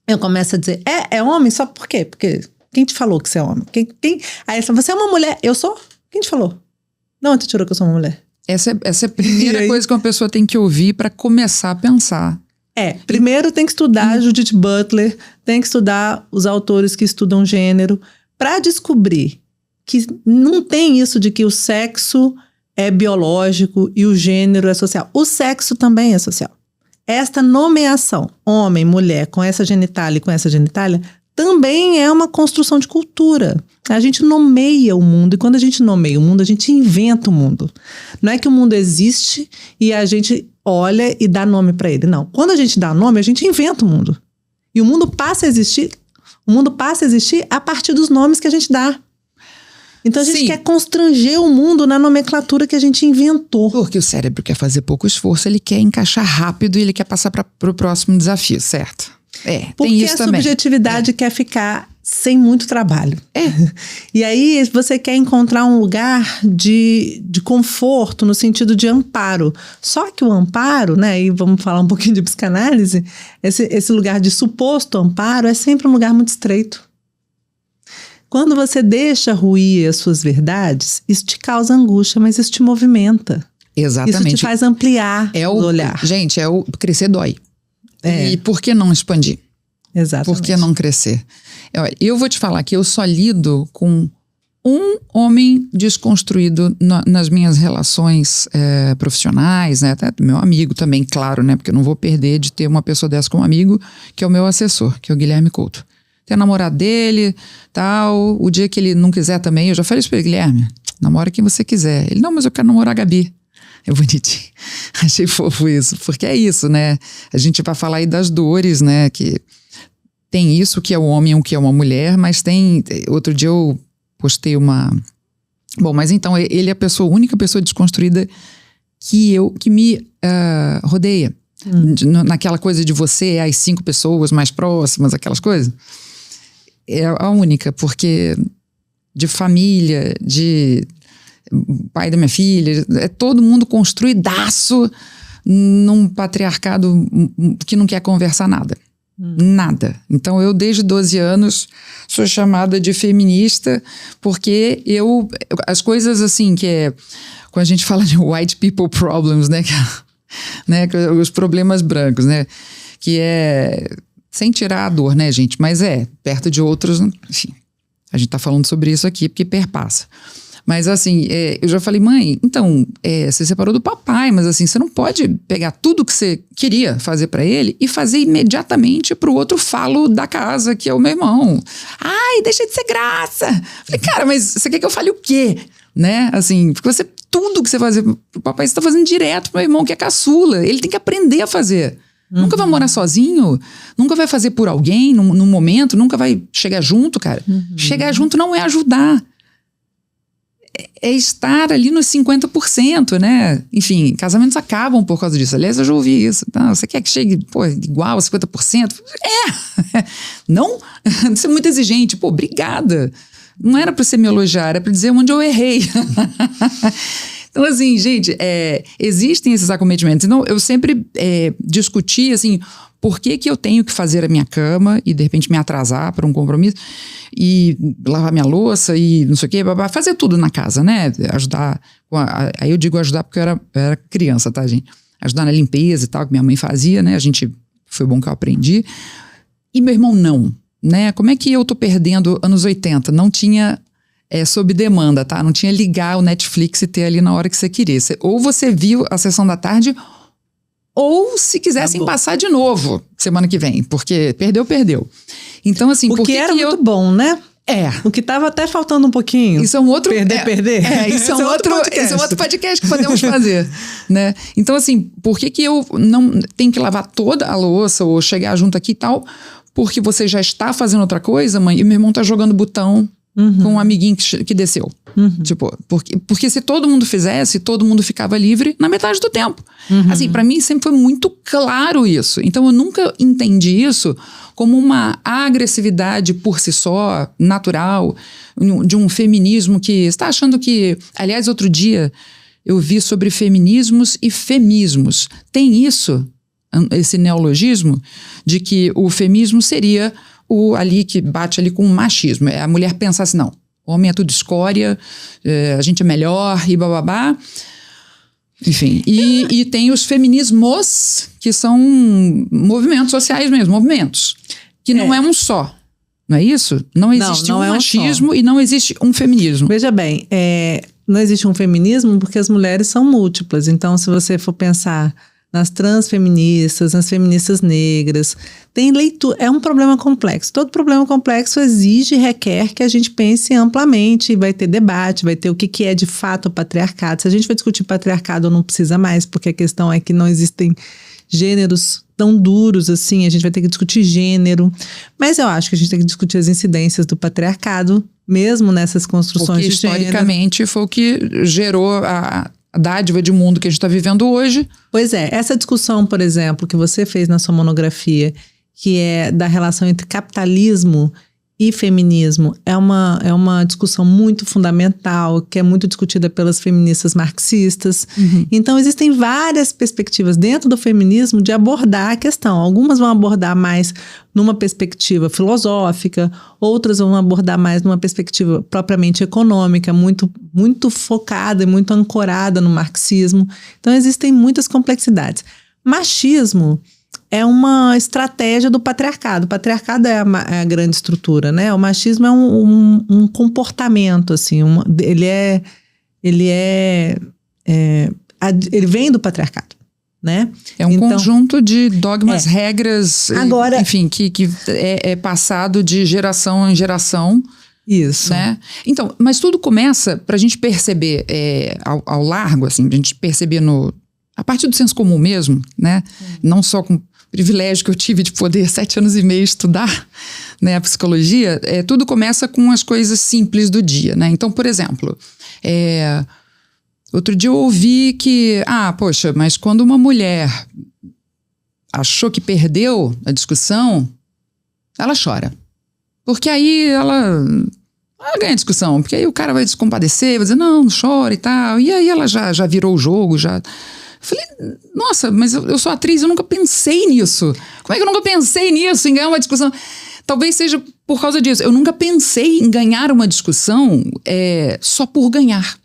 eu começo a dizer, é homem só por quê? Porque... Quem te falou que você é homem? Aí ela fala, você é uma mulher. Eu sou? Quem te falou? Não, te tirou que eu sou uma mulher. Essa é a primeira coisa que uma pessoa tem que ouvir para começar a pensar. Primeiro tem que estudar Judith Butler, tem que estudar os autores que estudam gênero, para descobrir que não tem isso de que o sexo é biológico e o gênero é social. O sexo também é social. Esta nomeação, homem, mulher, com essa genitália e com essa genitália, também é uma construção de cultura. A gente nomeia o mundo, e quando a gente nomeia o mundo, a gente inventa o mundo. Não é que o mundo existe e a gente olha e dá nome para ele. Não. Quando a gente dá nome, a gente inventa o mundo. E o mundo passa a existir a partir dos nomes que a gente dá. Então a gente quer constranger o mundo na nomenclatura que a gente inventou. Porque o cérebro quer fazer pouco esforço, ele quer encaixar rápido e ele quer passar para o próximo desafio, certo? Porque tem isso a também. subjetividade quer ficar sem muito trabalho. E aí você quer encontrar um lugar de conforto, no sentido de amparo. Só que o amparo, né, e vamos falar um pouquinho de psicanálise, esse lugar de suposto amparo é sempre um lugar muito estreito. Quando você deixa ruir as suas verdades, isso te causa angústia, mas isso te movimenta. Exatamente. Isso te faz ampliar o olhar. Gente, crescer dói. E por que não expandir? Exatamente. Por que não crescer? Eu vou te falar que eu só lido com um homem desconstruído nas minhas relações profissionais, né? Até meu amigo também, claro, né? Porque eu não vou perder de ter uma pessoa dessa como amigo, que é o meu assessor, que é o Guilherme Couto. Tem namorado dele, tal. O dia que ele não quiser também, eu já falei isso pra ele, Guilherme, namora quem você quiser. Ele, não, mas eu quero namorar a Gabi. É bonitinho. Achei fofo isso. Porque é isso, né? A gente vai falar aí das dores, né? Que tem isso que é o homem e o que é uma mulher, mas tem... Outro dia eu postei uma... Bom, mas então ele é a única pessoa desconstruída que me rodeia. Naquela coisa de você, as 5 pessoas mais próximas, aquelas coisas. É a única, porque de família, de pai da minha filha, é todo mundo construidaço num patriarcado que não quer conversar nada. Nada. Então eu desde 12 anos sou chamada de feminista porque as coisas assim quando a gente fala de white people problems, né, os problemas brancos, né, que é sem tirar a dor, né, gente, mas perto de outros, enfim, a gente tá falando sobre isso aqui porque perpassa. Mas assim, eu já falei, mãe, então, você separou do papai, mas assim, você não pode pegar tudo que você queria fazer pra ele e fazer imediatamente pro outro falo da casa, que é o meu irmão. Ai, deixa de ser graça. Falei, cara, mas você quer que eu fale o quê? Né? Assim, porque tudo que você fazer pro papai, você tá fazendo direto pro meu irmão, que é caçula. Ele tem que aprender a fazer. Nunca vai morar sozinho, nunca vai fazer por alguém num momento, nunca vai chegar junto, cara. Chegar junto não é ajudar. É estar ali nos 50%, né? Enfim, casamentos acabam por causa disso. Aliás, eu já ouvi isso. Não, você quer que chegue igual a 50%? Não? Não ser muito exigente. Pô, obrigada. Não era pra você me elogiar, era pra dizer onde eu errei. Então, assim, gente, existem esses acometimentos. Então, eu sempre discuti, assim, por que eu tenho que fazer a minha cama e, de repente, me atrasar para um compromisso e lavar minha louça e não sei o quê, fazer tudo na casa, né? Ajudar. Aí eu digo ajudar porque eu era criança, tá, gente? Ajudar na limpeza e tal, que minha mãe fazia, né? Foi bom que eu aprendi. E meu irmão não, né? Como é que eu tô perdendo anos 80? Não tinha... sob demanda, tá? Não tinha ligar o Netflix e ter ali na hora que você queria. Ou você viu a sessão da tarde, ou se quisessem passar de novo semana que vem, porque perdeu. Então, assim, porque era muito bom, né? O que tava até faltando um pouquinho. Isso é um outro... Perder. Isso é um outro podcast que podemos fazer, né? Então, assim, por que eu não tenho que lavar toda a louça ou chegar junto aqui e tal? Porque você já está fazendo outra coisa, mãe, e meu irmão tá jogando botão com um amiguinho que desceu. Tipo, porque se todo mundo fizesse, todo mundo ficava livre na metade do tempo. Assim, pra mim sempre foi muito claro isso. Então eu nunca entendi isso como uma agressividade por si só, natural, de um feminismo que... Você tá achando que... Aliás, outro dia eu vi sobre feminismos e femismos. Tem isso, esse neologismo, de que o feminismo seria... ali que bate ali com o machismo. A mulher pensa assim, não, homem é tudo escória, a gente é melhor e bababá. Enfim, e tem os feminismos, que são movimentos sociais mesmo, movimentos. Que não é um só, não é isso? Não existe um machismo e não existe um feminismo. Veja bem, não existe um feminismo porque as mulheres são múltiplas. Então, se você for pensar nas transfeministas, nas feministas negras. Tem leitura, é um problema complexo. Todo problema complexo exige e requer que a gente pense amplamente, vai ter debate, vai ter o que é de fato o patriarcado. Se a gente vai discutir patriarcado, não precisa mais, porque a questão é que não existem gêneros tão duros assim, a gente vai ter que discutir gênero. Mas eu acho que a gente tem que discutir as incidências do patriarcado, mesmo nessas construções porque de gênero. historicamente foi o que gerou a dádiva de mundo que a gente está vivendo hoje. Pois é, essa discussão, por exemplo, que você fez na sua monografia, que é da relação entre capitalismo e feminismo, é uma discussão muito fundamental, que é muito discutida pelas feministas marxistas. Então, existem várias perspectivas dentro do feminismo de abordar a questão. Algumas vão abordar mais numa perspectiva filosófica, outras vão abordar mais numa perspectiva propriamente econômica, muito, muito focada e muito ancorada no marxismo. Então, existem muitas complexidades. Machismo é uma estratégia do patriarcado. O patriarcado é a grande estrutura, né? O machismo é um comportamento, assim, ele vem do patriarcado, né? É um conjunto de dogmas, regras, agora, enfim, que é passado de geração em geração. Isso. Né? Então, mas tudo começa pra gente perceber ao largo, assim, pra gente perceber a partir do senso comum mesmo, né? Não só com privilégio que eu tive de poder 7 anos e meio estudar, né, a psicologia, tudo começa com as coisas simples do dia, né? Então, por exemplo, outro dia eu ouvi que, poxa, mas quando uma mulher achou que perdeu a discussão, ela chora. Porque aí ela ganha a discussão, porque aí o cara vai descompadecer, vai dizer, não chora e tal, e aí ela já virou o jogo, já... Eu falei, nossa, mas eu sou atriz, eu nunca pensei nisso. Como é que eu nunca pensei nisso, em ganhar uma discussão? Talvez seja por causa disso. Eu nunca pensei em ganhar uma discussão só por ganhar.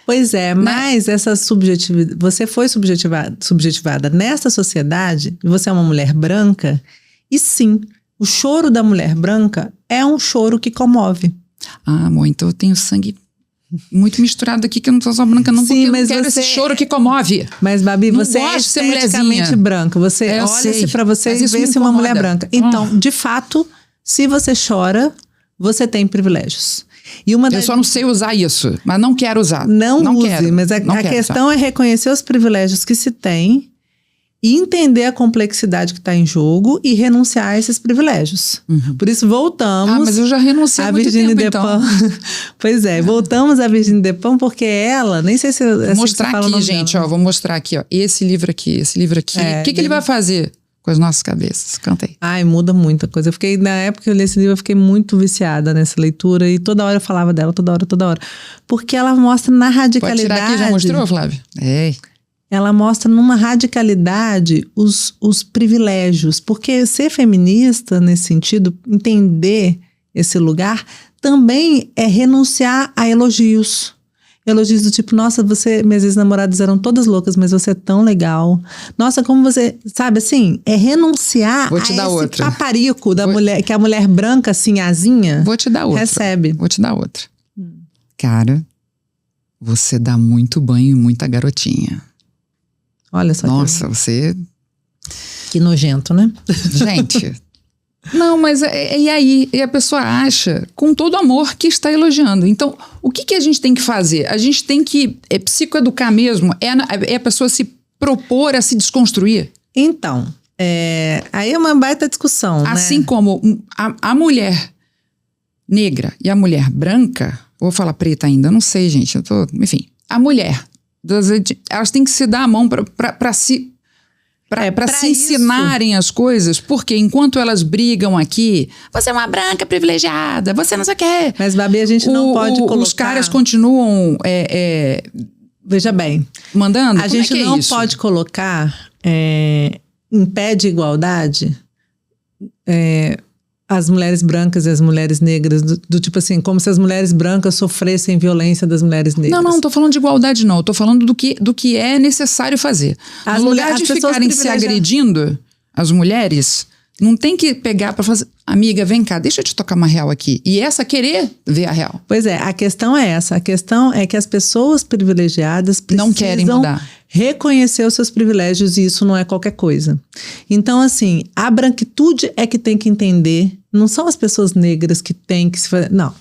Pois é, mas essa subjetividade, você foi subjetivada nessa sociedade, você é uma mulher branca, e sim, o choro da mulher branca é um choro que comove. Amor, então eu tenho sangue muito misturado aqui, que eu não sou só branca, não, sim, porque mas eu quero esse choro que comove. Mas, Babi, você é esteticamente branca. Você olha-se pra você e vê-se uma mulher branca. Então, de fato, se você chora, você tem privilégios. Eu só não sei usar isso, mas não quero usar. Não use, mas a questão é reconhecer os privilégios que se tem e entender a complexidade que está em jogo e renunciar a esses privilégios. Por isso, voltamos... mas eu já renunciei há muito tempo, então. Pois é, voltamos à Virginie Despentes, porque ela... Nem sei se... Vou mostrar aqui, gente, ó. Vou mostrar aqui, ó. Esse livro aqui. O que ele vai fazer com as nossas cabeças? Canta aí. Ai, muda muita coisa. Na época que eu li esse livro, eu fiquei muito viciada nessa leitura e toda hora eu falava dela, toda hora. Porque ela mostra na radicalidade... Pode tirar aqui, já mostrou, Flávia? Ela mostra numa radicalidade os privilégios. Porque ser feminista, nesse sentido, entender esse lugar, também é renunciar a elogios. Elogios do tipo, nossa, minhas ex-namoradas eram todas loucas, mas você é tão legal. Nossa, como você... Sabe assim? É renunciar a esse paparico da mulher, que a mulher branca, assim, asinha, vou te dar outra. Recebe. Vou te dar outra. Cara, você dá muito banho em muita garotinha. Olha só. Nossa, você... Que nojento, né? Gente... Não, mas e aí? E a pessoa acha, com todo amor, que está elogiando. Então, o que a gente tem que fazer? A gente tem que psicoeducar mesmo? É a pessoa se propor a se desconstruir? Então, aí é uma baita discussão, assim, né? Como a mulher negra e a mulher branca, vou falar preta ainda, não sei, gente, enfim, a mulher, elas têm que se dar a mão para se ensinarem as coisas, porque enquanto elas brigam aqui, você é uma branca privilegiada, você não sei o quê. Mas, Babi, a gente não pode colocar... Os caras continuam... Veja bem, mandando? A gente não pode colocar em pé de igualdade as mulheres brancas e as mulheres negras, do tipo assim, como se as mulheres brancas sofressem violência das mulheres negras. Não tô falando de igualdade, não. Tô falando do que é necessário fazer. No lugar de ficarem se agredindo, as mulheres, não tem que pegar pra fazer... Amiga, vem cá, deixa eu te tocar uma real aqui. E essa querer ver a real. Pois é, a questão é essa. A questão é que as pessoas privilegiadas precisam não querem mudar. reconhecer os seus privilégios, e isso não é qualquer coisa. Então, assim, a branquitude é que tem que entender, não são as pessoas negras que têm que se fazer, não.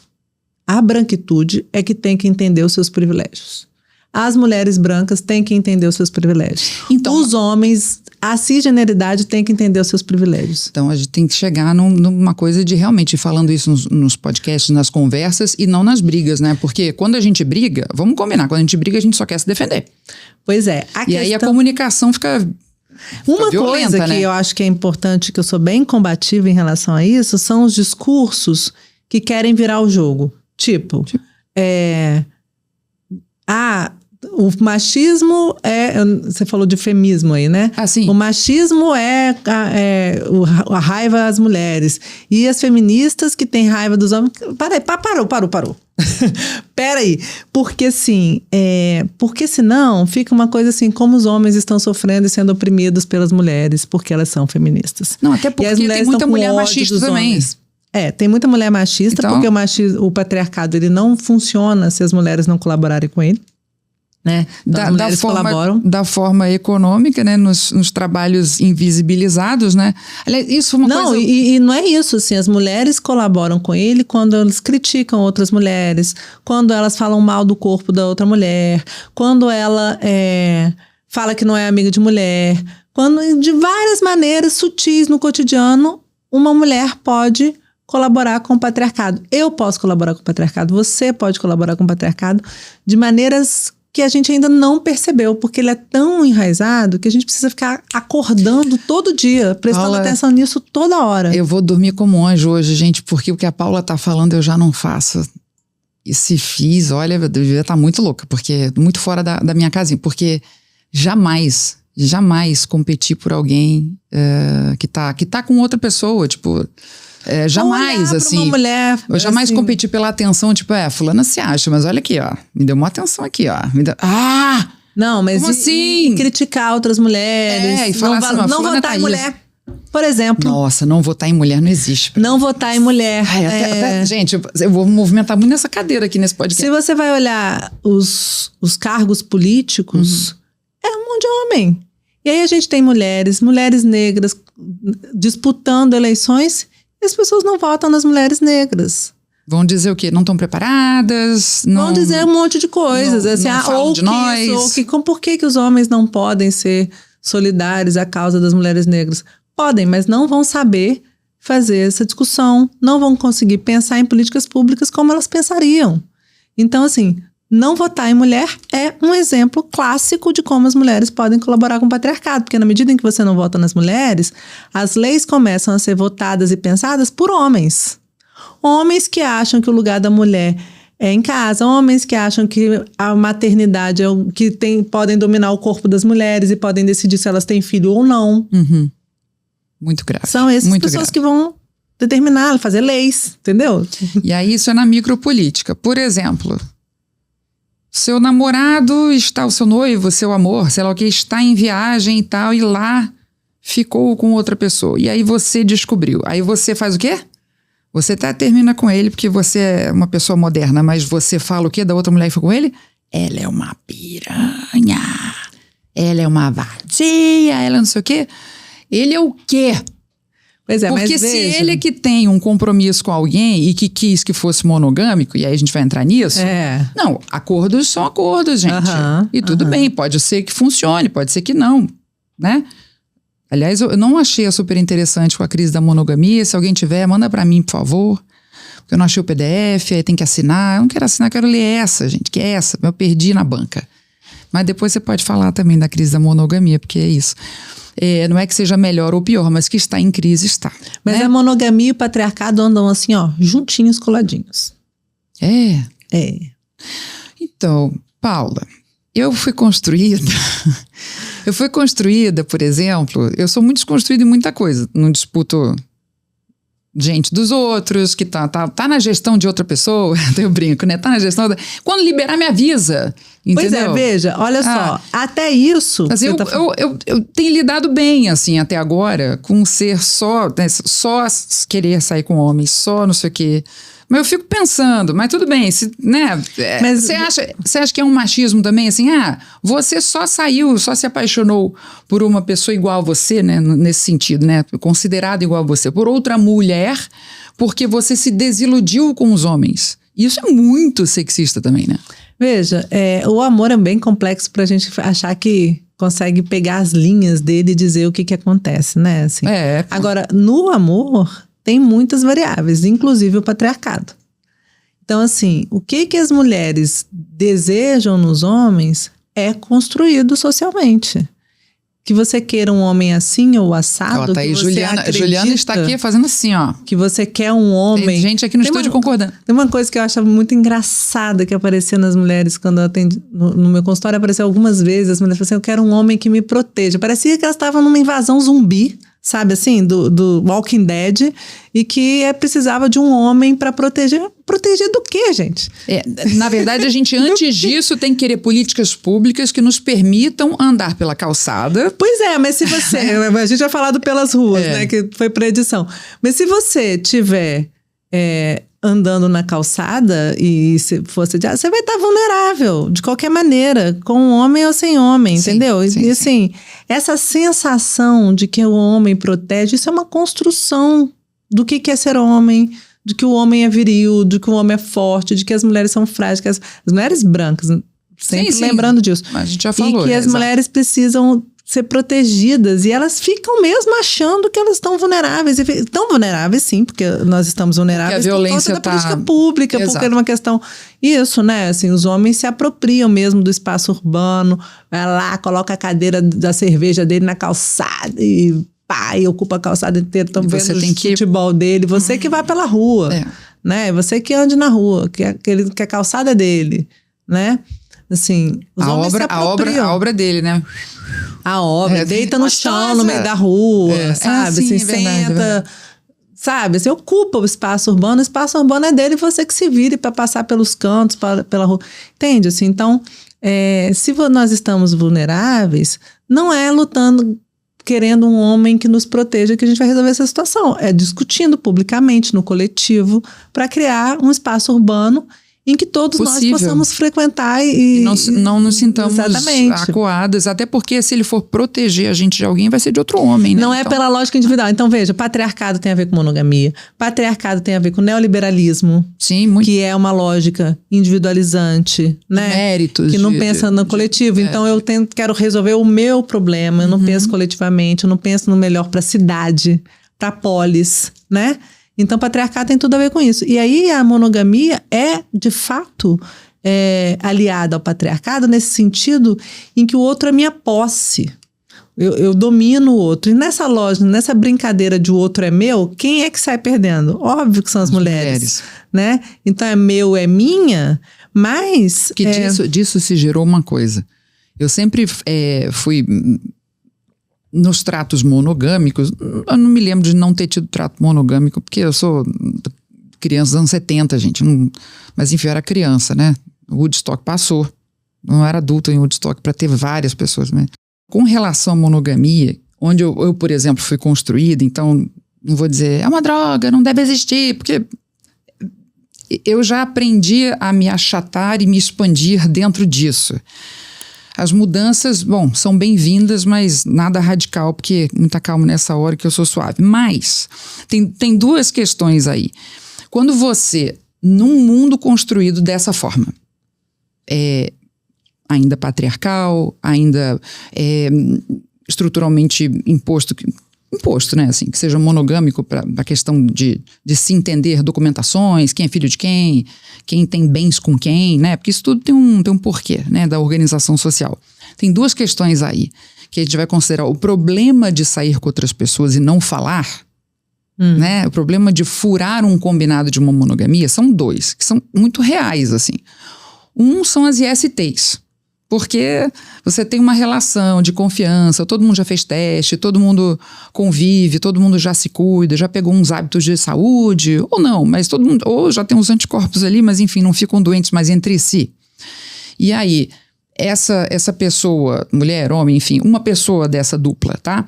A branquitude é que tem que entender os seus privilégios. As mulheres brancas têm que entender os seus privilégios. Então, os homens, a cisgeneridade tem que entender os seus privilégios. Então a gente tem que chegar numa coisa de realmente falando isso nos podcasts, nas conversas e não nas brigas, né? Porque quando a gente briga, vamos combinar, quando a gente briga a gente só quer se defender. Pois é. E aí a comunicação fica uma violenta, coisa que né? eu acho que é importante, que eu sou bem combativa em relação a isso, são os discursos que querem virar o jogo. Tipo. O machismo você falou de feminismo aí, né? Ah, sim. O machismo é a raiva às mulheres. E as feministas que têm raiva dos homens... Parou. Peraí. Porque assim, porque senão fica uma coisa assim, como os homens estão sofrendo e sendo oprimidos pelas mulheres, porque elas são feministas. Não, até porque tem muita mulher machista também. Homens. Tem muita mulher machista, então, porque o patriarcado ele não funciona se as mulheres não colaborarem com ele. Né? Então, as mulheres colaboram. Da forma econômica, né? Nos trabalhos invisibilizados, né? Aliás, isso foi uma coisa... E não é isso, assim, as mulheres colaboram com ele quando elas criticam outras mulheres, quando elas falam mal do corpo da outra mulher, quando ela fala que não é amiga de mulher, quando de várias maneiras sutis no cotidiano, uma mulher pode colaborar com o patriarcado. Eu posso colaborar com o patriarcado, você pode colaborar com o patriarcado de maneiras que a gente ainda não percebeu, porque ele é tão enraizado que a gente precisa ficar acordando todo dia, prestando atenção nisso toda hora. Eu vou dormir como anjo hoje, gente, porque o que a Paula tá falando eu já não faço. E se fiz, olha, eu devia estar muito louca, porque muito fora da minha casinha, porque jamais competi por alguém que tá com outra pessoa, tipo... jamais, assim. Uma mulher, eu jamais competi pela atenção, tipo, fulana se acha, mas olha aqui, ó. Me deu uma atenção aqui, ó. Não, mas como assim? E criticar outras mulheres. E falar assim, não votar em mulher. Por exemplo. Nossa, não votar em mulher não existe. Não votar em mulher. Gente, eu vou movimentar muito nessa cadeira aqui nesse podcast. Se você vai olhar os cargos políticos, é um monte de homem. E aí a gente tem mulheres negras disputando eleições. E as pessoas não votam nas mulheres negras. Vão dizer o quê? Não estão preparadas? Vão dizer um monte de coisas. Não, assim, não falam de nós. Por que os homens não podem ser solidários à causa das mulheres negras? Podem, mas não vão saber fazer essa discussão. Não vão conseguir pensar em políticas públicas como elas pensariam. Então, assim... Não votar em mulher é um exemplo clássico de como as mulheres podem colaborar com o patriarcado. Porque na medida em que você não vota nas mulheres, as leis começam a ser votadas e pensadas por homens. Homens que acham que o lugar da mulher é em casa. Homens que acham que a maternidade é o que podem dominar o corpo das mulheres e podem decidir se elas têm filho ou não. Muito grave. São essas pessoas que vão determinar, fazer leis, entendeu? E aí isso é na micropolítica. Por exemplo... Seu namorado está, o seu noivo, seu amor, sei lá o que, está em viagem e tal, e lá ficou com outra pessoa. E aí você descobriu. Aí você faz o quê? Você até termina com ele, porque você é uma pessoa moderna, mas você fala o quê da outra mulher que foi com ele? Ela é uma piranha. Ela é uma vadia, ela não sei o quê. Ele é o quê? Pois é, porque mas se veja, ele é que tem um compromisso com alguém e que quis que fosse monogâmico, e aí a gente vai entrar nisso, não, acordos são acordos, gente. E tudo bem, pode ser que funcione, pode ser que não, né? Aliás, eu não achei super interessante com a crise da monogamia. Se alguém tiver, manda pra mim, por favor. Porque eu não achei o PDF, aí tem que assinar. Eu não quero assinar, quero ler essa, gente, que é essa. Eu perdi na banca. Mas depois você pode falar também da crise da monogamia, porque é isso. Não é que seja melhor ou pior, mas que está em crise, está. Mas né? a monogamia e o patriarcado andam assim, ó, juntinhos, coladinhos. É? Então, Paula, eu fui construída... por exemplo, eu sou muito desconstruída em muita coisa. Não disputo gente dos outros, que tá na gestão de outra pessoa, eu brinco, né? Tá na gestão... Quando liberar, me avisa, entendeu? Pois é, veja, olha só, até isso... Mas eu tenho lidado bem, assim, até agora, com ser só, né, só querer sair com homens, só não sei o quê, Mas eu fico pensando, mas tudo bem, né? Mas Você acha que é um machismo também, assim, você só se apaixonou por uma pessoa igual a você, né? Nesse sentido, né? Considerada igual a você, por outra mulher, porque você se desiludiu com os homens. Isso é muito sexista também, né? Veja, o amor é bem complexo pra gente achar que consegue pegar as linhas dele e dizer o que acontece, né? Assim. Agora, no amor, tem muitas variáveis, inclusive o patriarcado. Então, assim, o que as mulheres desejam nos homens é construído socialmente. Que você queira um homem assim ou assado. Tá aí, Juliana está aqui fazendo assim, ó. Que você quer um homem. Tem gente aqui no estúdio concordando. Tem uma coisa que eu achava muito engraçada que aparecia nas mulheres quando eu atendi. No meu consultório apareceu algumas vezes. As mulheres falaram assim: eu quero um homem que me proteja. Parecia que elas estavam numa invasão zumbi, sabe assim, do Walking Dead, e que precisava de um homem para proteger. Proteger do quê, gente? Na verdade, a gente, antes disso, tem que querer políticas públicas que nos permitam andar pela calçada. Pois é, mas se você... a gente vai falar do pelas ruas, né? Que foi pra edição. Mas se você tiver andando na calçada e se fosse você vai estar vulnerável, de qualquer maneira, com homem ou sem homem, entendeu? E assim, essa sensação de que o homem protege, isso é uma construção do que é ser homem, de que o homem é viril, de que o homem é forte, de que as mulheres são frágeis, que as mulheres brancas, sempre lembrando disso. Mas a gente já falou. E que as mulheres precisam ser protegidas, e elas ficam mesmo achando que elas estão vulneráveis. Estão vulneráveis, sim, porque nós estamos vulneráveis por causa da política pública, porque é uma questão... Isso, né? Assim, os homens se apropriam mesmo do espaço urbano, vai lá, coloca a cadeira da cerveja dele na calçada e ocupa a calçada inteira, estão vendo o futebol dele. Você que vai pela rua, né? Você que ande na rua, que a calçada é dele, né? Assim, os homens se apropriam. A obra dele, né? A obra, deita no chão, no meio da rua, sabe? Assim, senta, sabe? Assim, ocupa o espaço urbano é dele, você que se vire para passar pelos cantos, pela rua. Entende? Assim, então, se nós estamos vulneráveis, não é lutando, querendo um homem que nos proteja, que a gente vai resolver essa situação. É discutindo publicamente, no coletivo, para criar um espaço urbano em que todos nós possamos frequentar e não nos sintamos acuadas, até porque se ele for proteger a gente de alguém, vai ser de outro homem, né? Não é pela lógica individual. Então, veja, patriarcado tem a ver com monogamia, patriarcado tem a ver com neoliberalismo, sim, muito. Que é uma lógica individualizante, né? Méritos. Que não pensa no coletivo. Então, eu quero resolver o meu problema, eu não penso coletivamente, eu não penso no melhor para a cidade, para a polis, né? Então, patriarcado tem tudo a ver com isso. E aí, a monogamia é, de fato, aliada ao patriarcado nesse sentido em que o outro é minha posse. Eu domino o outro. E nessa lógica, nessa brincadeira de o outro é meu, quem é que sai perdendo? Óbvio que são as mulheres. Né? Então, é meu, é minha, mas... Que disso se gerou uma coisa. Eu sempre fui... Nos tratos monogâmicos, eu não me lembro de não ter tido trato monogâmico, porque eu sou criança dos anos 70, gente. Mas enfim, eu era criança, né? O Woodstock passou. Não era adulto em Woodstock para ter várias pessoas. Né? Com relação à monogamia, onde eu, por exemplo, fui construída, então não vou dizer, é uma droga, não deve existir, porque eu já aprendi a me achatar e me expandir dentro disso. As mudanças, bom, são bem-vindas, mas nada radical, porque muita calma nessa hora que eu sou suave. Mas tem duas questões aí. Quando você, num mundo construído dessa forma, ainda patriarcal, ainda estruturalmente imposto, né, assim, que seja monogâmico para a questão de se entender documentações, quem é filho de quem tem bens com quem, né, porque isso tudo tem um porquê, né, da organização social. Tem duas questões aí, que a gente vai considerar o problema de sair com outras pessoas e não falar, né, o problema de furar um combinado de uma monogamia, são dois, que são muito reais, assim. Um são as ISTs, porque você tem uma relação de confiança, todo mundo já fez teste, todo mundo convive, todo mundo já se cuida, já pegou uns hábitos de saúde, ou não, mas todo mundo, ou já tem uns anticorpos ali, mas enfim, não ficam doentes mais entre si. E aí, essa pessoa, mulher, homem, enfim, uma pessoa dessa dupla, tá?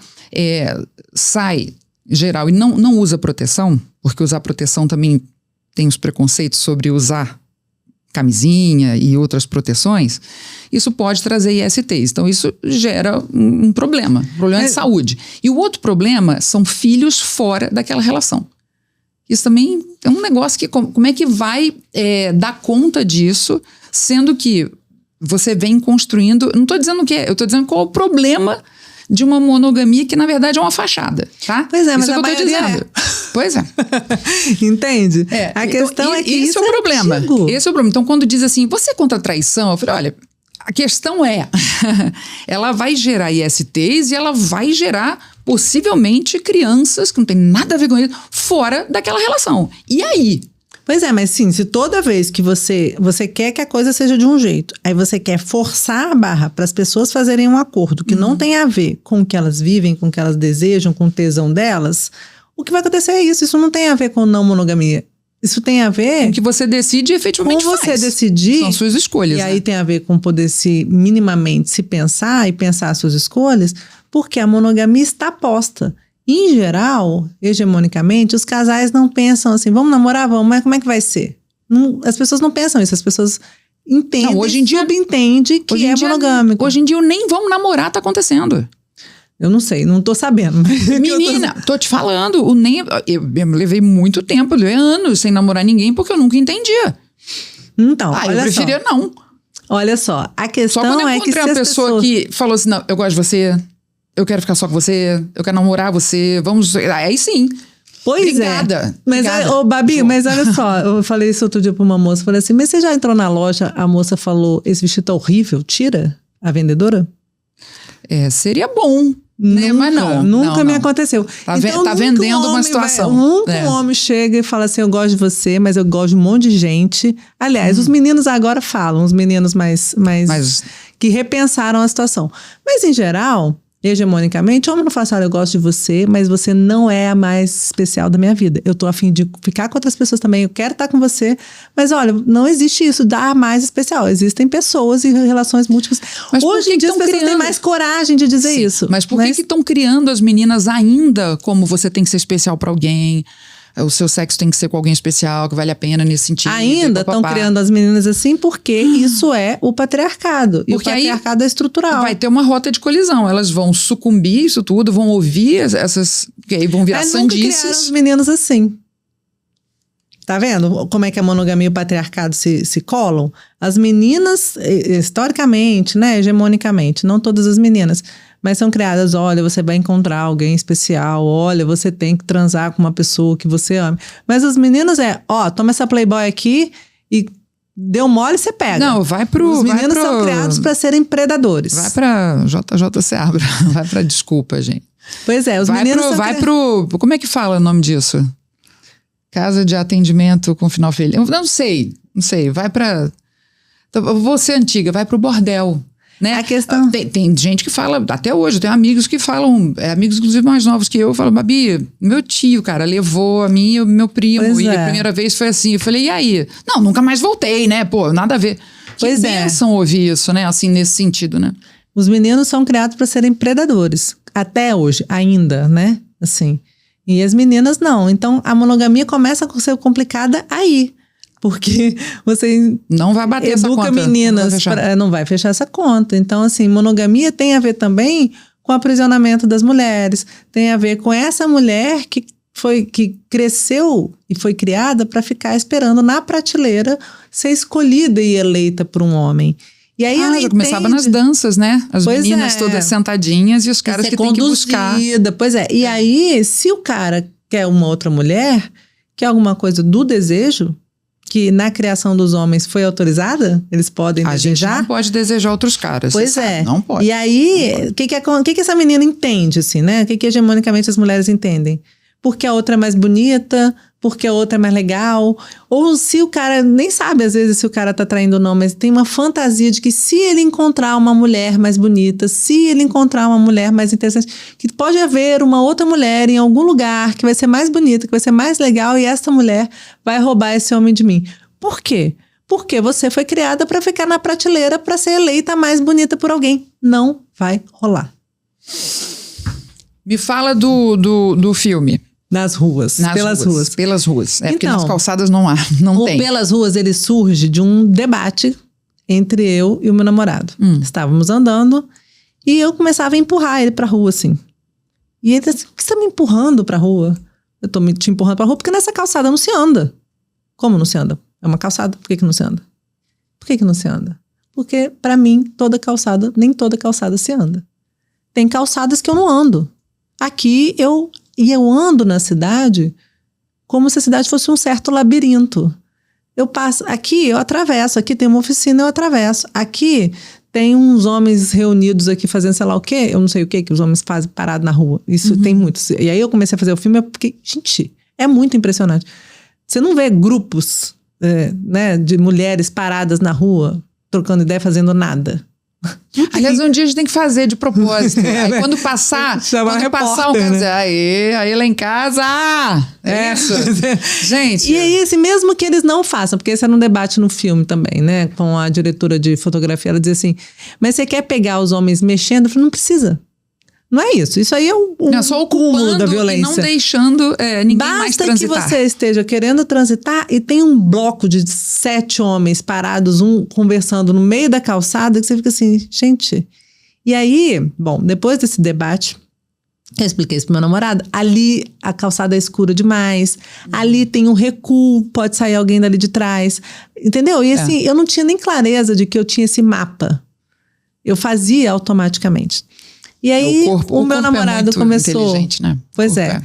Sai geral e não usa proteção, porque usar proteção também tem os preconceitos sobre usar camisinha e outras proteções, isso pode trazer ISTs. Então, isso gera um problema de saúde. E o outro problema são filhos fora daquela relação. Isso também é um negócio que, como é que vai dar conta disso, sendo que você vem construindo, não estou dizendo que eu estou dizendo qual é o problema de uma monogamia que, na verdade, é uma fachada, tá? Pois é, mas isso é o que eu estou dizendo. Pois é. Entende? A questão é que esse é o problema. Antigo. Esse é o problema. Então, quando diz assim, você é contra a traição, eu falei, olha, a questão é, ela vai gerar ISTs e ela vai gerar, possivelmente, crianças que não tem nada a ver com isso, fora daquela relação. E aí? Pois é, mas sim, se toda vez que você quer que a coisa seja de um jeito, aí você quer forçar a barra para as pessoas fazerem um acordo que não tem a ver com o que elas vivem, com o que elas desejam, com o tesão delas, o que vai acontecer é isso. Isso não tem a ver com não monogamia. Isso tem a ver com o que você decide e efetivamente com você decidir. São suas escolhas. E aí tem a ver com poder minimamente se pensar e pensar as suas escolhas, porque a monogamia está posta. Em geral, hegemonicamente, os casais não pensam assim, vamos namorar, vamos, mas como é que vai ser? As pessoas não pensam isso, as pessoas entendem, não, hoje em dia, subentende que é monogâmico. Hoje em dia, nem vamos namorar tá acontecendo. Eu não sei, não tô sabendo. Menina, tô te falando, eu levei muito tempo, levei anos sem namorar ninguém porque eu nunca entendia. Então, eu preferia não. Olha só, a questão só quando é eu encontrei uma pessoa que falou assim, não, eu gosto de você, eu quero ficar só com você, eu quero namorar você, vamos... Aí sim. Pois obrigada. Mas, Babi, mas olha só, eu falei isso outro dia pra uma moça, falei assim, mas você já entrou na loja, a moça falou, esse vestido tá horrível, tira a vendedora? Seria bom. Nunca, mas nunca me aconteceu. Então, tá vendendo uma situação. Um homem chega e fala assim, eu gosto de você, mas eu gosto de um monte de gente. Aliás, os meninos agora falam, os meninos mais que repensaram a situação. Mas, em geral, hegemonicamente, o homem não fala assim, olha, eu gosto de você, mas você não é a mais especial da minha vida. Eu tô a fim de ficar com outras pessoas também, eu quero estar com você, mas olha, não existe isso, dar mais especial. Existem pessoas e relações múltiplas. Mas hoje em dia as pessoas têm mais coragem de dizer isso. Mas por que estão criando as meninas ainda como você tem que ser especial para alguém? O seu sexo tem que ser com alguém especial, que vale a pena nesse sentido. Ainda estão criando as meninas assim porque isso é o patriarcado. E porque o patriarcado é estrutural. Vai ter uma rota de colisão. Elas vão sucumbir isso tudo, vão ouvir essas... Que aí vão virar sandices. Nunca criaram os meninos assim. Tá vendo como é que a monogamia e o patriarcado se colam? As meninas, historicamente, né, hegemonicamente, não todas as meninas, mas são criadas, olha, você vai encontrar alguém especial, olha, você tem que transar com uma pessoa que você ama. Mas os meninos toma essa Playboy aqui e deu mole, você pega. Não, vai pro... Os meninos são criados para serem predadores. Vai pra JJ Seabra, vai pra desculpa, gente. Pois é, os meninos são como é que fala o nome disso? Casa de atendimento com final feliz. Eu não sei, vai pra... Vou ser antiga, vai pro bordel. Né? A questão... Tem gente que fala, até hoje, eu tenho amigos que falam, amigos inclusive mais novos que eu, falam, Babi, meu tio, cara, levou a mim e o meu primo, e a primeira vez foi assim. Eu falei, e aí? Não, nunca mais voltei, né? Pô, nada a ver. Que bênção ouvir isso, né? Assim, nesse sentido, né? Os meninos são criados para serem predadores. Até hoje, ainda, né? Assim. E as meninas não. Então, a monogamia começa a ser complicada aí. Porque você não vai bater essa conta. Meninas, não vai fechar essa conta. Então, assim, monogamia tem a ver também com o aprisionamento das mulheres. Tem a ver com essa mulher que cresceu e foi criada para ficar esperando na prateleira ser escolhida e eleita por um homem. E aí ela já começava nas danças, né? As meninas todas sentadinhas e os caras que têm que buscar. Pois é. E aí, se o cara quer uma outra mulher, quer alguma coisa do desejo, que na criação dos homens foi autorizada, eles podem desejar. A gente não pode desejar outros caras. Pois é. Não pode. E aí, o que essa menina entende, assim, né? O que hegemonicamente as mulheres entendem? Porque a outra é mais bonita, porque a outra é mais legal. Ou se o cara, nem sabe às vezes se o cara tá traindo ou não, mas tem uma fantasia de que se ele encontrar uma mulher mais bonita, se ele encontrar uma mulher mais interessante, que pode haver uma outra mulher em algum lugar que vai ser mais bonita, que vai ser mais legal e essa mulher vai roubar esse homem de mim. Por quê? Porque você foi criada para ficar na prateleira para ser eleita mais bonita por alguém. Não vai rolar. Me fala do filme. Nas ruas. Pelas ruas. Pelas ruas. É porque Então, nas calçadas não há, não tem. Pelas ruas, ele surge de um debate entre eu e o meu namorado. Estávamos andando e eu começava a empurrar ele pra rua, assim. E ele disse, por que você tá me empurrando pra rua? Eu tô te empurrando pra rua porque nessa calçada não se anda. Como não se anda? É uma calçada, por que não se anda? Por que não se anda? Porque, pra mim, nem toda calçada se anda. Tem calçadas que eu não ando. Aqui, eu ando na cidade como se a cidade fosse um certo labirinto. Eu passo, aqui eu atravesso, aqui tem uma oficina, eu atravesso. Aqui tem uns homens reunidos aqui fazendo sei lá o quê, eu não sei o quê que os homens fazem parado na rua. Isso tem muito. E aí eu comecei a fazer o filme porque, gente, é muito impressionante. Você não vê grupos né, de mulheres paradas na rua, trocando ideia, fazendo nada. Aliás, um dia a gente tem que fazer de propósito. Aí quando passar um cara dizer, aí lá em casa, é isso. Gente. E aí, assim, mesmo que eles não façam, porque esse era um debate no filme também, né? Com a diretora de fotografia, ela dizia assim, mas você quer pegar os homens mexendo? Eu falei, não precisa. Não é isso. Isso aí é o só cúmulo da violência. E não deixando ninguém mais transitar. Basta que você esteja querendo transitar e tem um bloco de 7 homens parados, conversando no meio da calçada, que você fica assim, gente... E aí, bom, depois desse debate, eu expliquei isso pro meu namorado, ali a calçada é escura demais, ali tem um recuo, pode sair alguém dali de trás, entendeu? E assim, eu não tinha nem clareza de que eu tinha esse mapa. Eu fazia automaticamente. E aí, o meu namorado começou... inteligente, né? Pois é.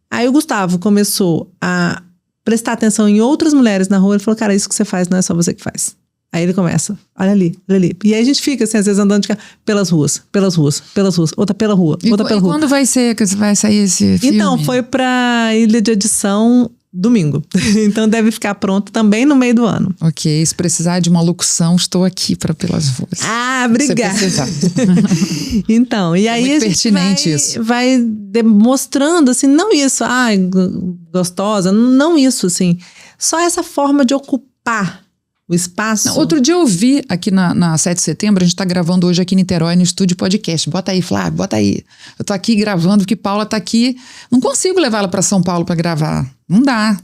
Aí o Gustavo começou a prestar atenção em outras mulheres na rua. Ele falou, cara, isso que você faz não é só você que faz. Aí ele começa, olha ali. E aí a gente fica, assim, às vezes andando de carro, pelas ruas. Outra pela rua, outra pela rua. E quando vai sair esse filme? Então, foi pra ilha de edição domingo. Então deve ficar pronto também no meio do ano. Ok, se precisar de uma locução, estou aqui para Pelas Ruas. Obrigada. Então, e aí muito a gente pertinente vai demonstrando assim, não isso, gostosa, não isso assim, só essa forma de ocupar o espaço. Outro dia eu vi aqui na 7 de setembro, a gente tá gravando hoje aqui em Niterói, no estúdio podcast. Bota aí, Flávio, bota aí. Eu tô aqui gravando, porque Paula tá aqui. Não consigo levá-la para São Paulo para gravar. Não dá,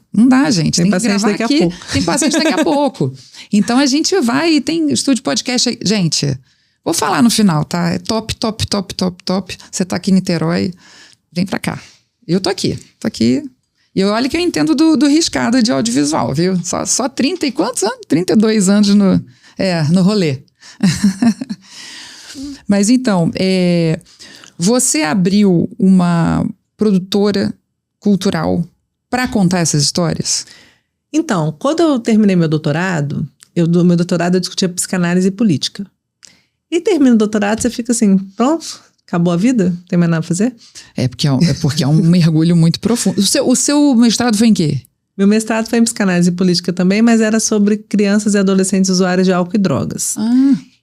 gente. Tem paciente daqui a pouco. Tem paciente daqui a pouco. Então a gente vai e tem estúdio podcast aí. Gente, vou falar no final, tá? É top. Você tá aqui em Niterói, vem pra cá. Eu tô aqui. E olha que eu entendo do riscado de audiovisual, viu? Só 30 e quantos anos? 32 anos no rolê. Mas então, você abriu uma produtora cultural para contar essas histórias? Então, quando eu terminei meu doutorado, eu discutia psicanálise e política. E termina o doutorado, você fica assim, pronto, acabou a vida? Não tem mais nada a fazer? Porque é um mergulho muito profundo. O seu mestrado foi em quê? Meu mestrado foi em psicanálise e política também, mas era sobre crianças e adolescentes usuários de álcool e drogas.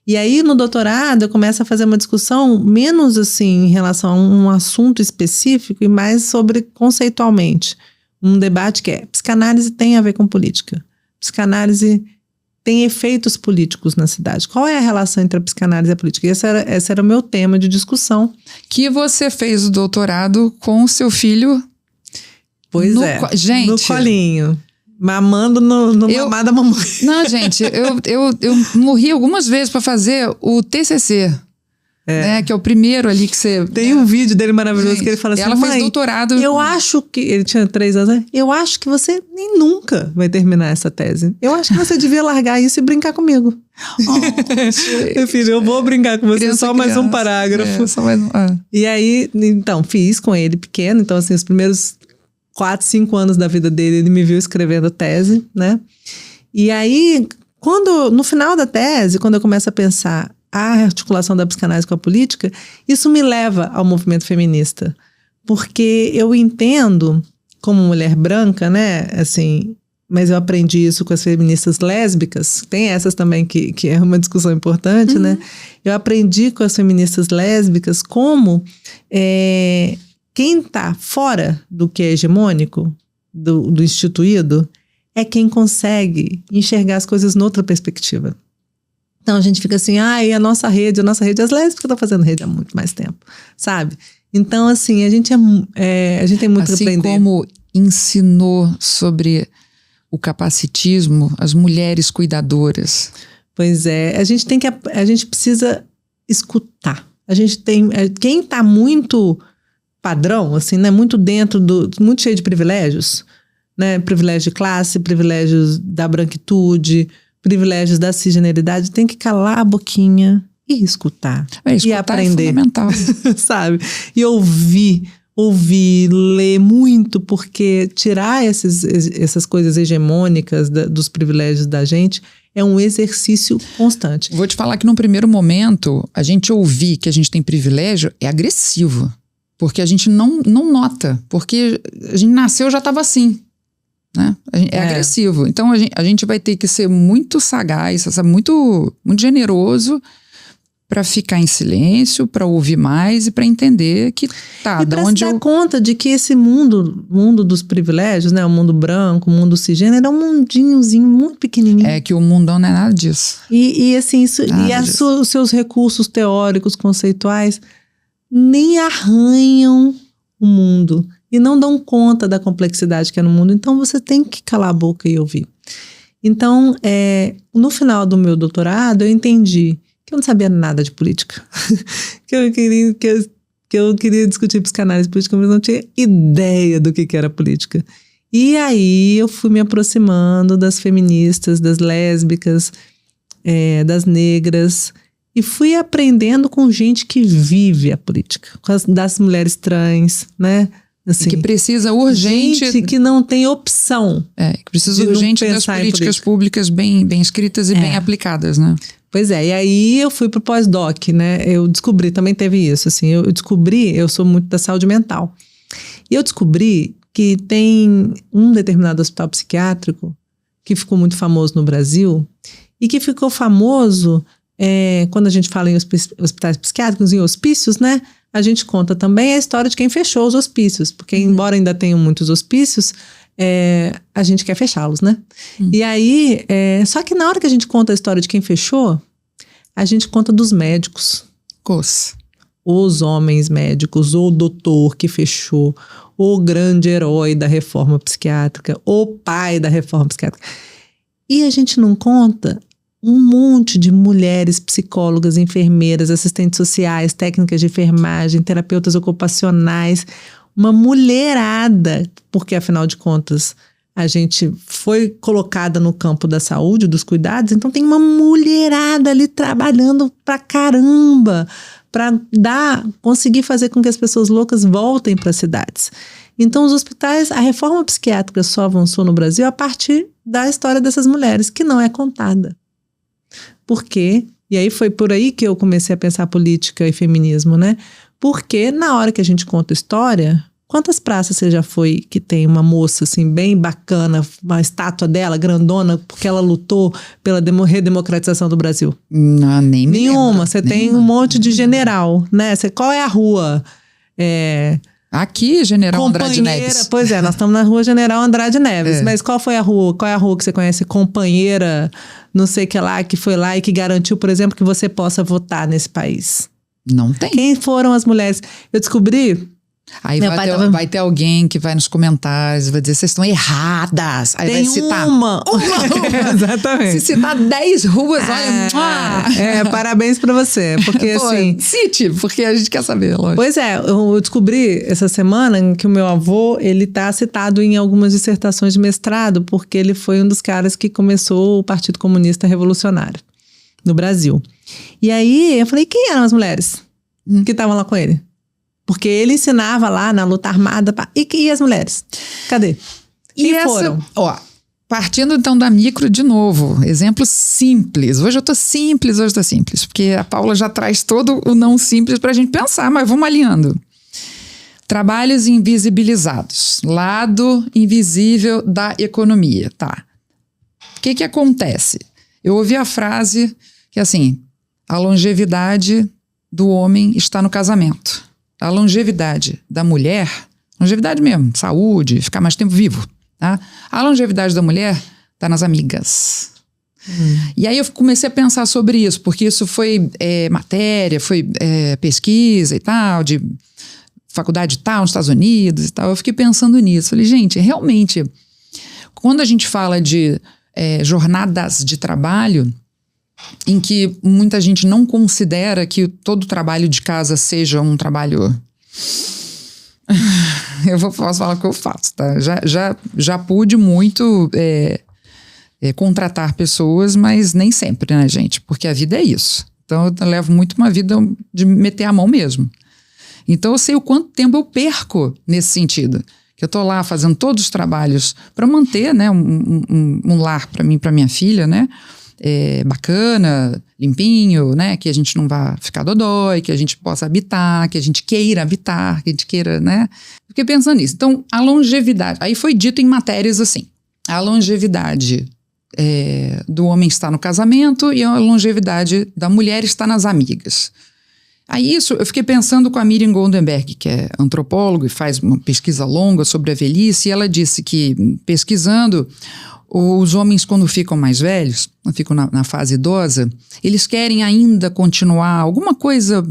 E aí, no doutorado, eu começo a fazer uma discussão menos assim em relação a um assunto específico e mais sobre conceitualmente. Um debate que psicanálise tem a ver com política. Psicanálise tem efeitos políticos na cidade. Qual é a relação entre a psicanálise e a política? Esse era o meu tema de discussão. Que você fez o doutorado com o seu filho. Pois gente, no colinho. Mamando no mamar da mamãe. Não, gente, eu morri algumas vezes para fazer o TCC. Né, que é o primeiro ali que você... Tem um vídeo dele maravilhoso, gente, que ele fala assim, ela fez doutorado... Eu acho que... Ele tinha 3 anos, né? Eu acho que você nem nunca vai terminar essa tese. Eu acho que você devia largar isso e brincar comigo. Meu filho, eu vou brincar com você, mais um parágrafo. Só mais um... E aí, então, fiz com ele pequeno. Então, assim, os primeiros 4, 5 anos da vida dele, ele me viu escrevendo tese, né? E aí, no final da tese, quando eu começo a pensar a articulação da psicanálise com a política, isso me leva ao movimento feminista. Porque eu entendo, como mulher branca, né, assim, mas eu aprendi isso com as feministas lésbicas, tem essas também que é uma discussão importante, né? Eu aprendi com as feministas lésbicas como quem está fora do que é hegemônico, do instituído, é quem consegue enxergar as coisas noutra perspectiva. Então a gente fica assim, a nossa rede, as lésbicas estão fazendo rede há muito mais tempo, sabe? Então, assim, a gente tem muito que assim aprender. como ensinou sobre o capacitismo as mulheres cuidadoras. Pois é, a gente precisa escutar. A gente tem, quem está muito padrão, assim, né, muito muito cheio de privilégios, né, privilégios de classe, privilégios da branquitude, privilégios da cisgeneridade, tem que calar a boquinha e escutar. E aprender. É fundamental. Sabe? E ouvir, ler muito, porque tirar essas coisas hegemônicas dos privilégios da gente é um exercício constante. Vou te falar que num primeiro momento, a gente ouvir que a gente tem privilégio é agressivo. Porque a gente não nota. Porque a gente nasceu já estava assim. Né? É agressivo. Então a gente vai ter que ser muito sagaz, muito, muito generoso para ficar em silêncio, para ouvir mais e para entender que tá, e para se dar conta de que esse mundo dos privilégios, né, o mundo branco, o mundo cisgênero, é um mundinhozinho muito pequenininho. É que o mundão não é nada disso. E assim, os seus recursos teóricos, conceituais, nem arranham o mundo e não dão conta da complexidade que é no mundo. Então você tem que calar a boca e ouvir. Então, no final do meu doutorado, eu entendi que eu não sabia nada de política. que eu queria discutir psicanálise política, mas não tinha ideia do que era política. E aí eu fui me aproximando das feministas, das lésbicas, das negras, e fui aprendendo com gente que vive a política, das mulheres trans, né? Assim, que precisa urgente... Gente que não tem opção. Que precisa urgente das políticas públicas bem escritas e bem aplicadas, né? Pois é, e aí eu fui pro pós-doc, né? Eu descobri, também teve isso, assim, eu sou muito da saúde mental. E eu descobri que tem um determinado hospital psiquiátrico que ficou muito famoso no Brasil e que ficou famoso quando a gente fala em hospitais psiquiátricos, em hospícios, né? A gente conta também a história de quem fechou os hospícios, porque embora ainda tenham muitos hospícios, a gente quer fechá-los, né? E aí, só que na hora que a gente conta a história de quem fechou, a gente conta dos médicos. Os homens médicos, o doutor que fechou, o grande herói da reforma psiquiátrica, o pai da reforma psiquiátrica. E a gente não conta um monte de mulheres psicólogas, enfermeiras, assistentes sociais, técnicas de enfermagem, terapeutas ocupacionais, uma mulherada, porque afinal de contas a gente foi colocada no campo da saúde, dos cuidados, então tem uma mulherada ali trabalhando pra caramba, para conseguir fazer com que as pessoas loucas voltem para as cidades. Então os hospitais, a reforma psiquiátrica só avançou no Brasil a partir da história dessas mulheres, que não é contada. Por quê? E aí foi por aí que eu comecei a pensar política e feminismo, né? Porque na hora que a gente conta história, quantas praças você já foi que tem uma moça assim bem bacana, uma estátua dela grandona, porque ela lutou pela redemocratização do Brasil? Não, nem me nenhuma. Lembro. Você tem um monte de general, né? Qual é a rua? Aqui, General Andrade Neves. Pois nós estamos na rua General Andrade Neves. Mas qual foi a rua? Qual é a rua que você conhece? Companheira, não sei o que lá, que foi lá e que garantiu, por exemplo, que você possa votar nesse país? Não tem. Quem foram as mulheres? Eu descobri... Aí vai ter alguém que vai nos comentários e vai dizer, vocês estão erradas. Aí tem vai citar uma. Exatamente. Se citar 10 ruas, olha... parabéns pra você. Porque assim... Cite, porque a gente quer saber, lógico. Pois eu descobri essa semana que o meu avô, ele tá citado em algumas dissertações de mestrado, porque ele foi um dos caras que começou o Partido Comunista Revolucionário no Brasil. E aí, eu falei, quem eram as mulheres que estavam lá com ele? Porque ele ensinava lá na luta armada. E as mulheres? Cadê? Quem foram? Partindo então da micro de novo. Exemplo simples. Hoje eu tô simples. Porque a Paula já traz todo o não simples pra gente pensar, mas vamos alinhando. Trabalhos invisibilizados. Lado invisível da economia, tá? O que acontece? Eu ouvi a frase que assim, a longevidade do homem está no casamento. A longevidade da mulher, longevidade mesmo, saúde, ficar mais tempo vivo, tá? A longevidade da mulher está nas amigas. E aí eu comecei a pensar sobre isso, porque isso foi matéria, foi pesquisa e tal, faculdade tal, nos Estados Unidos e tal. Eu fiquei pensando nisso. Falei, gente, realmente, quando a gente fala de jornadas de trabalho, em que muita gente não considera que todo trabalho de casa seja um trabalho... posso falar o que eu faço, tá? Já pude muito contratar pessoas, mas nem sempre, né, gente? Porque a vida é isso. Então, eu levo muito uma vida de meter a mão mesmo. Então, eu sei o quanto tempo eu perco nesse sentido. Que eu tô lá fazendo todos os trabalhos para manter, né, um lar para mim e para minha filha, né? Bacana, limpinho, né? Que a gente não vá ficar dodói, que a gente possa habitar, que a gente queira habitar, que a gente queira, né? Fiquei pensando nisso. Então, a longevidade... Aí foi dito em matérias assim. A longevidade do homem está no casamento e a longevidade da mulher está nas amigas. Aí isso, eu fiquei pensando com a Miriam Goldenberg, que é antropóloga e faz uma pesquisa longa sobre a velhice, e ela disse que, pesquisando, os homens quando ficam mais velhos, ficam na fase idosa, eles querem ainda continuar alguma coisa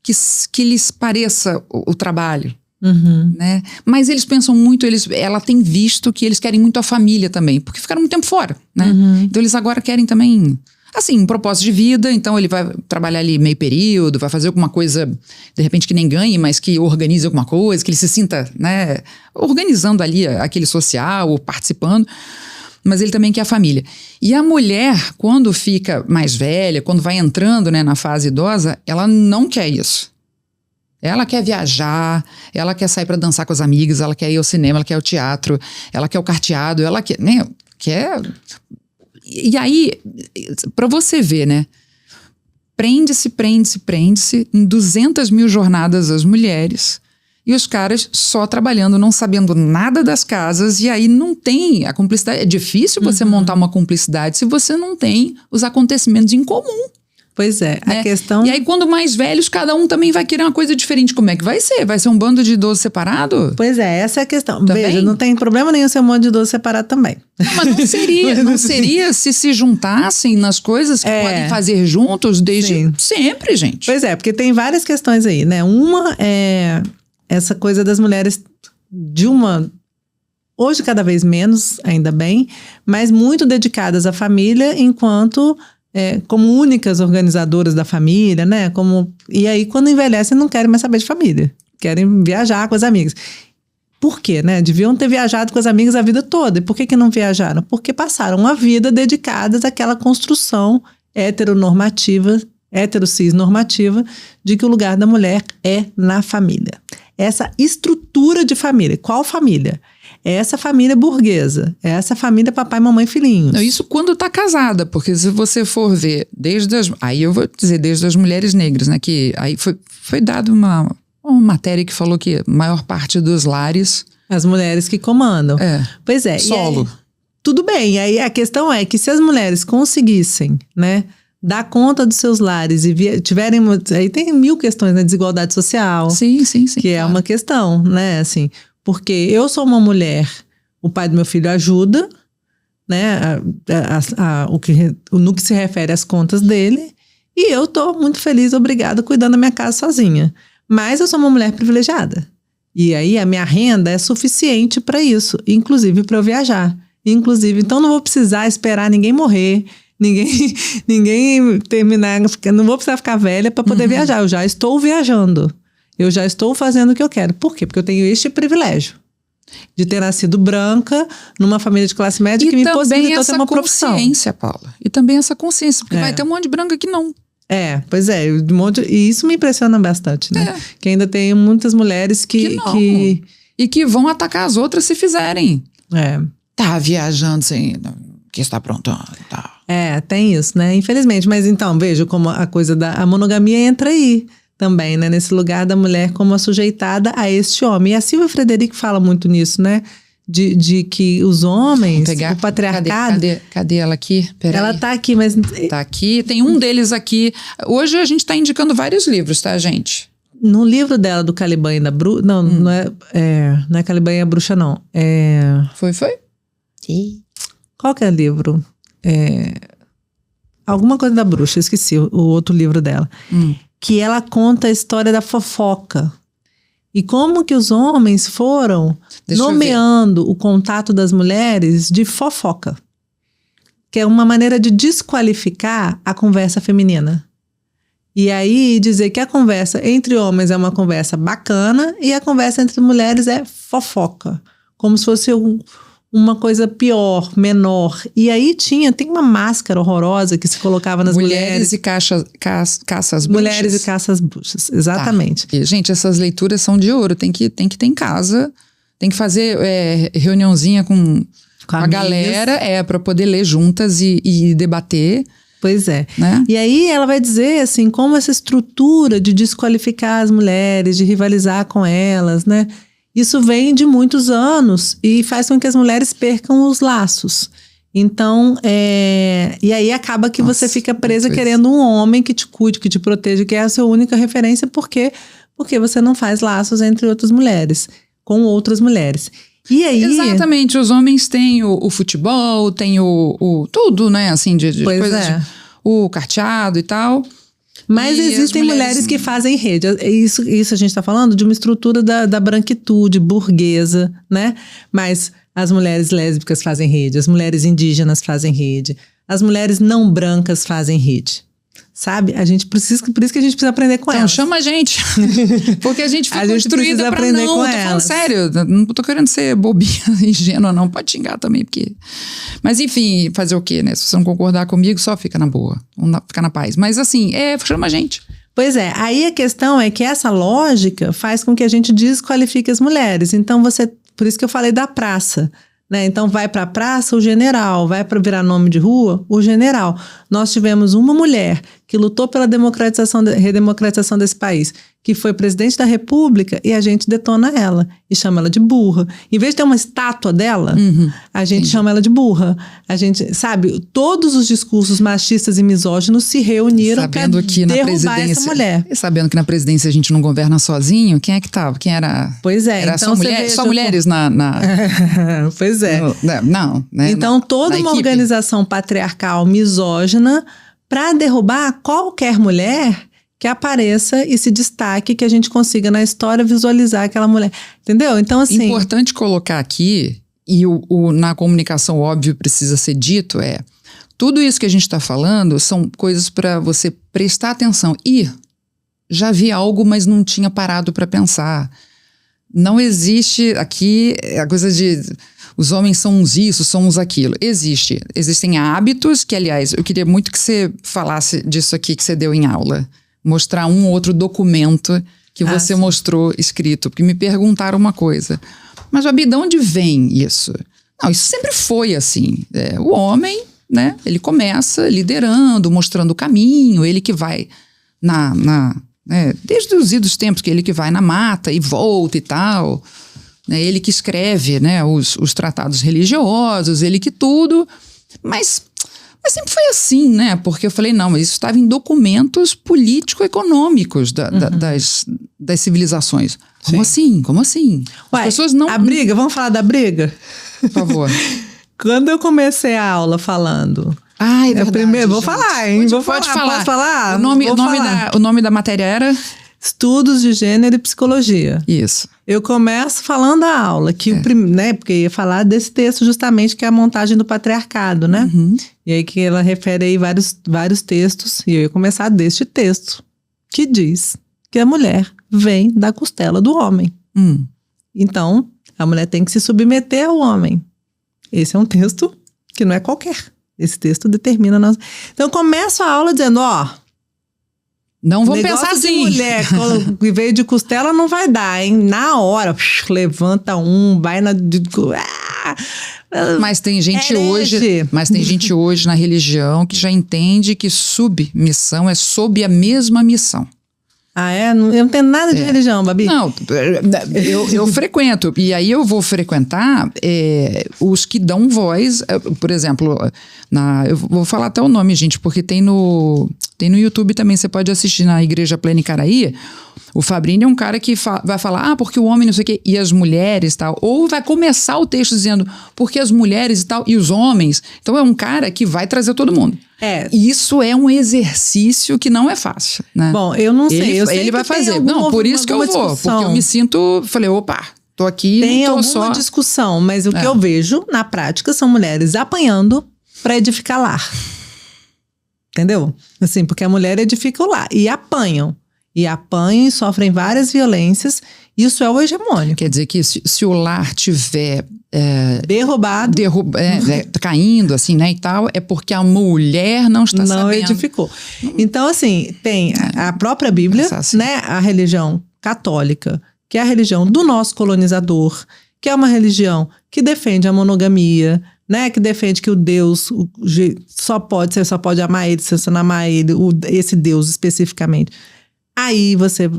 que lhes pareça o trabalho. Uhum. Né? Mas eles pensam muito, ela tem visto que eles querem muito a família também, porque ficaram muito tempo fora, né? Uhum. Então eles agora querem também, assim, um propósito de vida. Então ele vai trabalhar ali meio período, vai fazer alguma coisa, de repente que nem ganhe, mas que organize alguma coisa, que ele se sinta, né, organizando ali aquele social, ou participando. Mas ele também quer a família. E a mulher, quando fica mais velha, quando vai entrando, né, na fase idosa, ela não quer isso. Ela quer viajar, ela quer sair para dançar com as amigas, ela quer ir ao cinema, ela quer ir ao teatro, ela quer o carteado, ela quer... Né, quer... E aí, para você ver, né? Prende-se em 200 mil jornadas as mulheres e os caras só trabalhando, não sabendo nada das casas, e aí não tem a cumplicidade. É difícil você montar uma cumplicidade se você não tem os acontecimentos em comum. Pois é, né? A questão... E aí, quando mais velhos, cada um também vai querer uma coisa diferente. Como é que vai ser? Vai ser um bando de idosos separado? Pois é, essa é a questão. Também? Veja, não tem problema nenhum ser um monte de idoso separado também. Não, mas não seria se juntassem nas coisas que podem fazer juntos desde sempre, gente. Pois é, porque tem várias questões aí, né? Uma é essa coisa das mulheres hoje cada vez menos, ainda bem, mas muito dedicadas à família enquanto... como únicas organizadoras da família, né? E aí, quando envelhecem, não querem mais saber de família. Querem viajar com as amigas. Por quê, né? Deviam ter viajado com as amigas a vida toda. E por que não viajaram? Porque passaram a vida dedicadas àquela construção heterocis normativa, de que o lugar da mulher é na família. Essa estrutura de família. Qual família? É essa família burguesa, é essa família papai, mamãe, filhinhos. Não, isso quando tá casada, porque se você for ver aí eu vou dizer desde as mulheres negras, né, que aí foi dado uma matéria que falou que a maior parte dos lares... As mulheres que comandam. Pois é. Solo. E aí, tudo bem, aí a questão é que se as mulheres conseguissem, né, dar conta dos seus lares e tiverem... Aí tem mil questões, né, desigualdade social. Sim. Que é uma questão, né, assim... Porque eu sou uma mulher, o pai do meu filho ajuda, né, no que se refere às contas dele, e eu tô muito feliz, obrigada, cuidando da minha casa sozinha. Mas eu sou uma mulher privilegiada. E aí a minha renda é suficiente para isso, inclusive para eu viajar. Inclusive, então não vou precisar esperar ninguém morrer, ninguém terminar, não vou precisar ficar velha para poder viajar. Eu já estou viajando. Eu já estou fazendo o que eu quero. Por quê? Porque eu tenho este privilégio de ter nascido branca, numa família de classe média que me possibilitou ter uma profissão. E também essa consciência, Paula. E também essa consciência, porque vai ter um monte de branca que não. Pois é. E isso me impressiona bastante, né? Que ainda tem muitas mulheres que E que vão atacar as outras se fizerem. Tá viajando sem... que está aprontando e tal. Tem isso, né? Infelizmente. Mas então, veja como a coisa a monogamia entra aí. Também, né? Nesse lugar da mulher como sujeitada a este homem. E a Silvia Frederic fala muito nisso, né? De que os homens, o patriarcado... Cadê ela aqui? Ela tá aqui, mas... Tá aqui, tem um deles aqui. Hoje a gente tá indicando vários livros, tá, gente? No livro dela, do Caliban e da Bruxa... Não, não é Caliban e a Bruxa, não. Foi? Sim. Qual que é o livro? Alguma coisa da bruxa, esqueci o outro livro dela. Que ela conta a história da fofoca. E como que os homens foram nomeando o contato das mulheres de fofoca, que é uma maneira de desqualificar a conversa feminina. E aí dizer que a conversa entre homens é uma conversa bacana e a conversa entre mulheres é fofoca, como se fosse uma coisa pior, menor. E aí tem uma máscara horrorosa que se colocava nas mulheres. E caças bruxas. Mulheres e caças bruxas, exatamente. Tá. E, gente, essas leituras são de ouro, tem que ter em casa, tem que fazer reuniãozinha com a galera, para poder ler juntas e debater. Pois é. Né? E aí ela vai dizer, assim, como essa estrutura de desqualificar as mulheres, de rivalizar com elas, né? Isso vem de muitos anos e faz com que as mulheres percam os laços. Então, e aí acaba que você fica presa querendo um homem que te cuide, que te proteja, que é a sua única referência, porque você não faz laços entre outras mulheres, com outras mulheres. E aí... Exatamente, os homens têm o futebol, têm o tudo, né, assim, de coisas, o carteado e tal. Mas existem mulheres que fazem rede. Isso a gente está falando de uma estrutura da branquitude burguesa, né? Mas as mulheres lésbicas fazem rede, as mulheres indígenas fazem rede, as mulheres não brancas fazem rede. Sabe? Por isso que a gente precisa aprender com elas. Então, chama a gente. Porque a gente foi construída pra aprender não. Com tô falando sério. Não tô querendo ser bobinha, ingênua, não. Pode xingar também, porque... Mas, enfim, fazer o quê, né? Se você não concordar comigo, só fica na boa. Fica na paz. Mas, assim, chama a gente. Pois é. Aí a questão é que essa lógica faz com que a gente desqualifique as mulheres. Então, por isso que eu falei da praça. Né? Então, vai para a praça o general, vai para virar nome de rua o general. Nós tivemos uma mulher que lutou pela redemocratização desse país, que foi presidente da República, e a gente detona ela e chama ela de burra. Em vez de ter uma estátua dela, a gente chama ela de burra. A gente, sabe, todos os discursos machistas e misóginos se reuniram para derrubar essa mulher. E sabendo que na presidência a gente não governa sozinho, quem é que estava? Quem era? Pois é. Era então só mulheres na... Pois é. Não, né? Então, toda uma organização patriarcal misógina para derrubar qualquer mulher que apareça e se destaque, que a gente consiga na história visualizar aquela mulher. Entendeu? Então, assim... Importante colocar aqui, e na comunicação óbvio precisa ser dito, tudo isso que a gente está falando são coisas para você prestar atenção. E já vi algo, mas não tinha parado para pensar. Não existe aqui a coisa de... Os homens são uns isso, são uns aquilo. Existem hábitos que, aliás, eu queria muito que você falasse disso aqui que você deu em aula. Mostrar um ou outro documento que você mostrou escrito. Porque me perguntaram uma coisa. Mas, Babi, de onde vem isso? Não, isso sempre foi assim. O homem, né, ele começa liderando, mostrando o caminho. Ele que vai desde os idos tempos, que ele que vai na mata e volta e tal... Ele que escreve, né, os tratados religiosos, ele que tudo. Mas sempre foi assim, né? Porque eu falei, não, mas isso estava em documentos político-econômicos das civilizações. Como assim? Como assim? Ué, as pessoas não... A briga, vamos falar da briga? Por favor. Quando eu comecei a aula falando... É verdade, primeiro, vou falar, hein? Pode falar. Posso falar? O nome da matéria era... Estudos de Gênero e Psicologia. Isso. Eu começo falando a aula, que porque ia falar desse texto justamente, que é a montagem do patriarcado, né? E aí que ela refere aí vários textos, e eu ia começar deste texto, que diz que a mulher vem da costela do homem. Então, a mulher tem que se submeter ao homem. Esse é um texto que não é qualquer. Esse texto determina... Então, eu começo a aula dizendo, não vamos pensar assim. Mulher que veio de costela não vai dar, hein? Na hora, levanta vai na... Mas tem gente hoje na religião que já entende que submissão é sob a mesma missão. Eu não tenho nada de religião, Babi. Não, eu frequento. E aí eu vou frequentar os que dão voz. Por exemplo, eu vou falar até o nome, gente, porque tem no YouTube também, você pode assistir na Igreja Plena Icaraí. O Fabrini é um cara que vai falar, porque o homem não sei o quê, e as mulheres e tal. Ou vai começar o texto dizendo, porque as mulheres e tal, e os homens. Então é um cara que vai trazer todo mundo. Isso é um exercício que não é fácil, né? Bom, eu não sei. Ele vai fazer. Não, por isso que eu vou. Porque eu me sinto... Falei, opa, tô aqui, tem não tô alguma discussão, mas o que eu vejo na prática são mulheres apanhando para edificar lar. Entendeu? Assim, porque a mulher edifica o lar. E apanham e sofrem várias violências. Isso é o hegemônico. Quer dizer que se o lar tiver... derrubado. Caindo, assim, né, e tal, é porque a mulher não está sabendo. Não edificou. Então, assim, tem a própria Bíblia, assim. né, a religião católica, que é a religião do nosso colonizador, que é uma religião que defende a monogamia, né, que defende que o Deus só pode amar ele, se você não amar ele, esse Deus especificamente. Aí você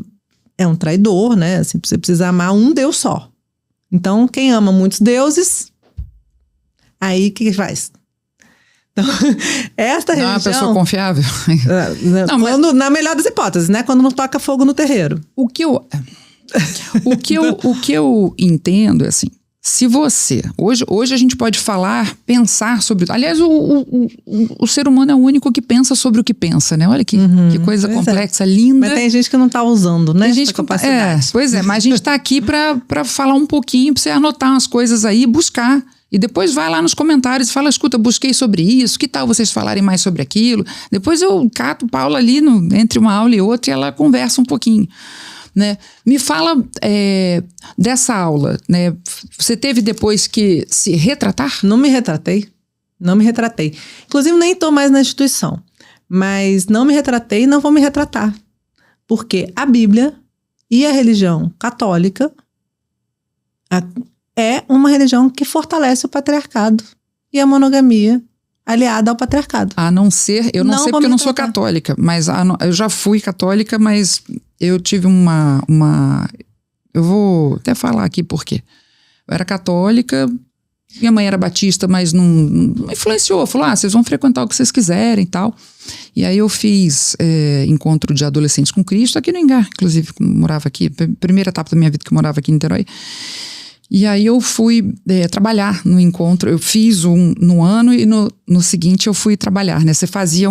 é um traidor, né, assim, você precisa amar um Deus só. Então, quem ama muitos deuses, aí o que faz? Então, esta religião... Não é uma pessoa confiável. Não, na melhor das hipóteses, né? Quando não toca fogo no terreiro. O que eu entendo é assim, se você... Hoje a gente pode pensar sobre... Aliás, o ser humano é o único que pensa sobre o que pensa, né? Olha que coisa complexa, linda. Mas tem gente que não tá usando, né? Tem gente capacidade. Pois é, mas a gente tá aqui pra falar um pouquinho, pra você anotar umas coisas aí e buscar. E depois vai lá nos comentários e fala, escuta, busquei sobre isso, que tal vocês falarem mais sobre aquilo? Depois eu cato Paula ali entre uma aula e outra e ela conversa um pouquinho. Né? Me fala dessa aula, né? Você teve depois que se retratar? Não me retratei. Inclusive nem estou mais na instituição, mas não me retratei e não vou me retratar, porque a Bíblia e a religião católica é uma religião que fortalece o patriarcado e a monogamia aliada ao patriarcado. A não ser, eu não sei porque eu não sou católica, mas eu já fui católica, mas eu tive eu vou até falar aqui por quê. Eu era católica, minha mãe era batista, mas não influenciou, falou, vocês vão frequentar o que vocês quiserem e tal. E aí eu fiz encontro de adolescentes com Cristo, aqui no Engar, inclusive, morava aqui, primeira etapa da minha vida que eu morava aqui em Niterói. E aí eu fui trabalhar no encontro, eu fiz no ano e no seguinte eu fui trabalhar, né? Você fazia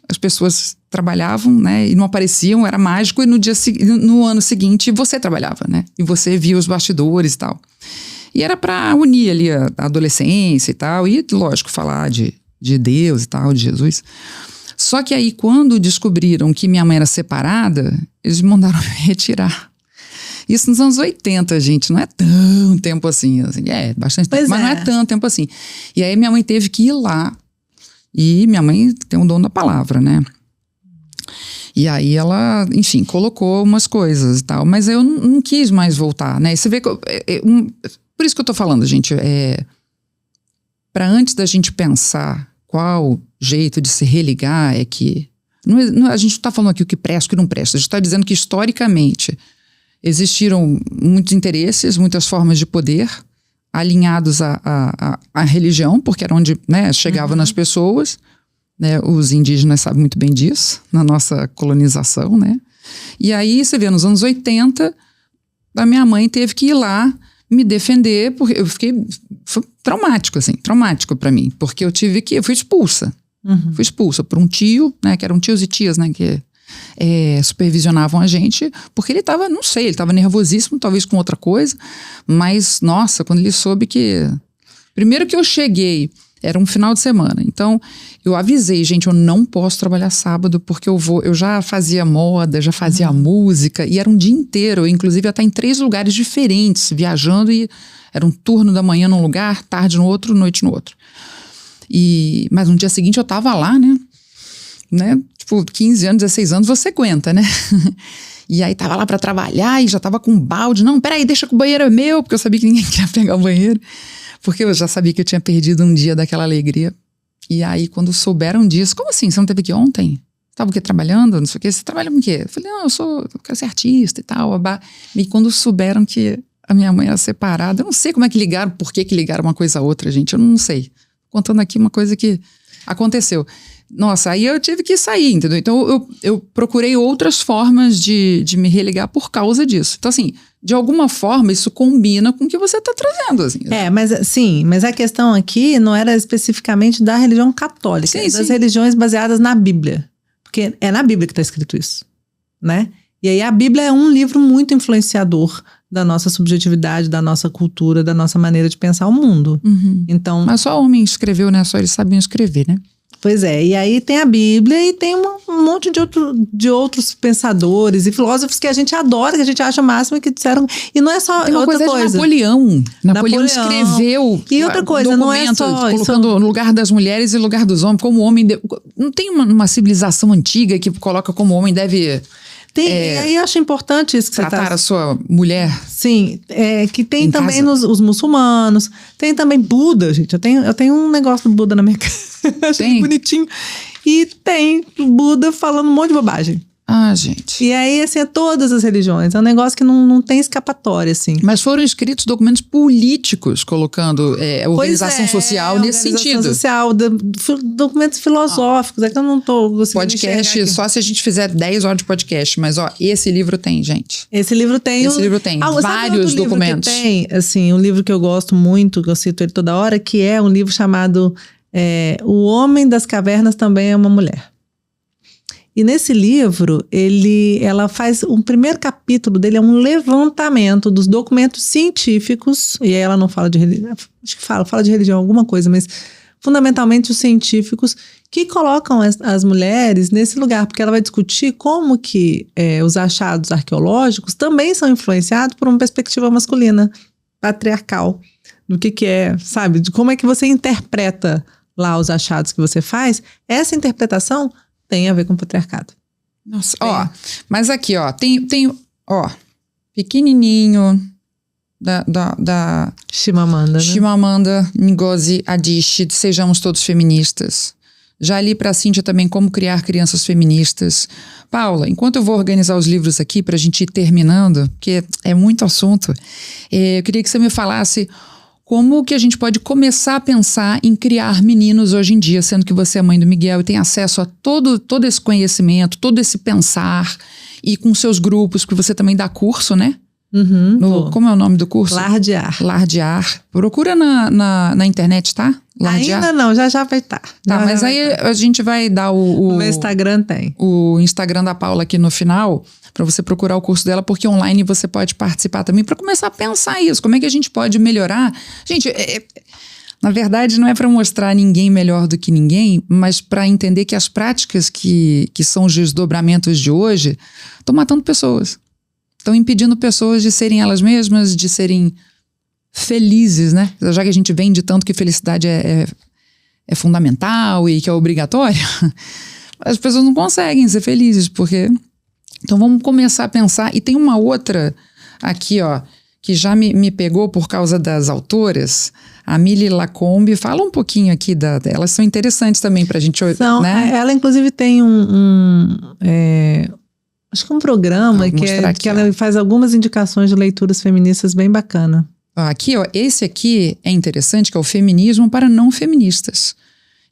as pessoas trabalhavam, né? E não apareciam, era mágico, e no ano seguinte você trabalhava, né? E você via os bastidores e tal. E era para unir ali a adolescência e tal, e lógico, falar de Deus e tal, de Jesus. Só que aí quando descobriram que minha mãe era separada, eles me mandaram me retirar. Isso nos anos 80, gente, não é tão tempo assim bastante tempo, mas não é tanto tempo assim. E aí minha mãe teve que ir lá, e minha mãe tem um dom da palavra, né? E aí ela, enfim, colocou umas coisas e tal, mas eu não quis mais voltar, né? E você vê que por isso que eu tô falando, gente, para antes da gente pensar qual jeito de se religar a gente não está falando aqui o que presta, o que não presta, a gente está dizendo que historicamente existiram muitos interesses, muitas formas de poder alinhados à religião, porque era onde, né, chegava nas pessoas, né, os indígenas sabem muito bem disso, na nossa colonização, né? E aí você vê, nos anos 80, a minha mãe teve que ir lá me defender, porque foi traumático para mim, porque eu fui expulsa. Fui expulsa por um tio, né, que eram tios e tias, né, que supervisionavam a gente, porque ele estava, não sei, ele estava nervosíssimo, talvez com outra coisa, mas, nossa, quando ele soube que... Primeiro que eu cheguei, era um final de semana, então eu avisei, gente, eu não posso trabalhar sábado, porque eu já fazia moda, já fazia música, e era um dia inteiro, eu inclusive ia estar em 3 lugares diferentes, viajando, e era um turno da manhã num lugar, tarde no outro, noite no outro. Mas no dia seguinte eu estava lá, né? Tipo, 15 anos, 16 anos, você aguenta, né? E aí tava lá pra trabalhar e já tava com um balde. Não, peraí, deixa que o banheiro é meu, porque eu sabia que ninguém queria pegar o banheiro. Porque eu já sabia que eu tinha perdido um dia daquela alegria. E aí, quando souberam disso, como assim? Você não teve aqui ontem? Tava o quê? Trabalhando? Não sei o quê. Você trabalha com o quê? Eu falei, não, eu quero ser artista e tal. E quando souberam que a minha mãe era separada, eu não sei como é que ligaram, por que ligaram uma coisa a outra, gente. Eu não sei. Contando aqui uma coisa que aconteceu. Nossa, aí eu tive que sair, entendeu? Então eu procurei outras formas de me religar por causa disso. Então, assim, de alguma forma isso combina com o que você está trazendo. Assim. Mas a questão aqui não era especificamente da religião católica, das religiões baseadas na Bíblia. Porque é na Bíblia que está escrito isso, né? E aí a Bíblia é um livro muito influenciador da nossa subjetividade, da nossa cultura, da nossa maneira de pensar o mundo. Então, mas só homem escreveu, né? Só eles sabiam escrever, né? Pois é, e aí tem a Bíblia e tem um monte de outros pensadores e filósofos que a gente adora, que a gente acha o máximo, que disseram... E não é só tem uma outra coisa. Napoleão escreveu e outra coisa, não é só... colocando no lugar das mulheres e no lugar dos homens, como o homem... Não tem uma civilização antiga que coloca como o homem deve... E aí eu acho importante isso que você tratar a sua mulher. Sim, que tem também os muçulmanos, tem também Buda, gente. Eu tenho um negócio do Buda na minha casa. Achei bonitinho. E tem Buda falando um monte de bobagem. Ah, gente. E aí, assim, é todas as religiões. É um negócio que não tem escapatória, assim. Mas foram escritos documentos políticos colocando organização social nesse sentido. Social, documentos filosóficos. É que eu não tô conseguindo podcast, só se a gente fizer 10 horas de podcast. Mas, Esse livro tem, gente. Esse livro tem vários documentos. Tem, assim, um livro que eu gosto muito, que eu cito ele toda hora, que é um livro chamado O Homem das Cavernas Também é uma Mulher. E nesse livro, ela faz... O primeiro capítulo dele é um levantamento dos documentos científicos, e aí ela não fala de religião, acho que fala de religião alguma coisa, mas fundamentalmente os científicos que colocam as mulheres nesse lugar, porque ela vai discutir como que os achados arqueológicos também são influenciados por uma perspectiva masculina, patriarcal, do que é, sabe? De como é que você interpreta lá os achados que você faz. Essa interpretação tem a ver com o patriarcado. Nossa, mas aqui, tem pequenininho da Chimamanda, né? Chimamanda Ngozi Adichie, de Sejamos Todos Feministas. Já li para a Cíntia também Como Criar Crianças Feministas. Paula, enquanto eu vou organizar os livros aqui para a gente ir terminando, porque é muito assunto, eu queria que você me falasse como que a gente pode começar a pensar em criar meninos hoje em dia, sendo que você é mãe do Miguel e tem acesso a todo esse conhecimento, todo esse pensar, e com seus grupos, porque você também dá curso, né? Como é o nome do curso? Lar de Ar. Lar de Ar. Procura na internet, tá? Lar de Ar. Ainda não, já vai estar. Tá, mas aí a gente vai dar o meu Instagram tem. O Instagram da Paula aqui no final, para você procurar o curso dela, porque online você pode participar também, para começar a pensar isso. Como é que a gente pode melhorar? Gente, na verdade não é para mostrar ninguém melhor do que ninguém, mas para entender que as práticas que são os desdobramentos de hoje estão matando pessoas. Estão impedindo pessoas de serem elas mesmas, de serem felizes, né? Já que a gente vende tanto que felicidade é fundamental e que é obrigatória, as pessoas não conseguem ser felizes, porque... Então vamos começar a pensar. E tem uma outra aqui, que já me pegou por causa das autoras, a Mili Lacombe. Fala um pouquinho aqui elas são interessantes também pra gente... né? Ela inclusive tem acho que um programa que ela faz algumas indicações de leituras feministas bem bacana. Aqui, esse aqui é interessante, que é o Feminismo para Não Feministas.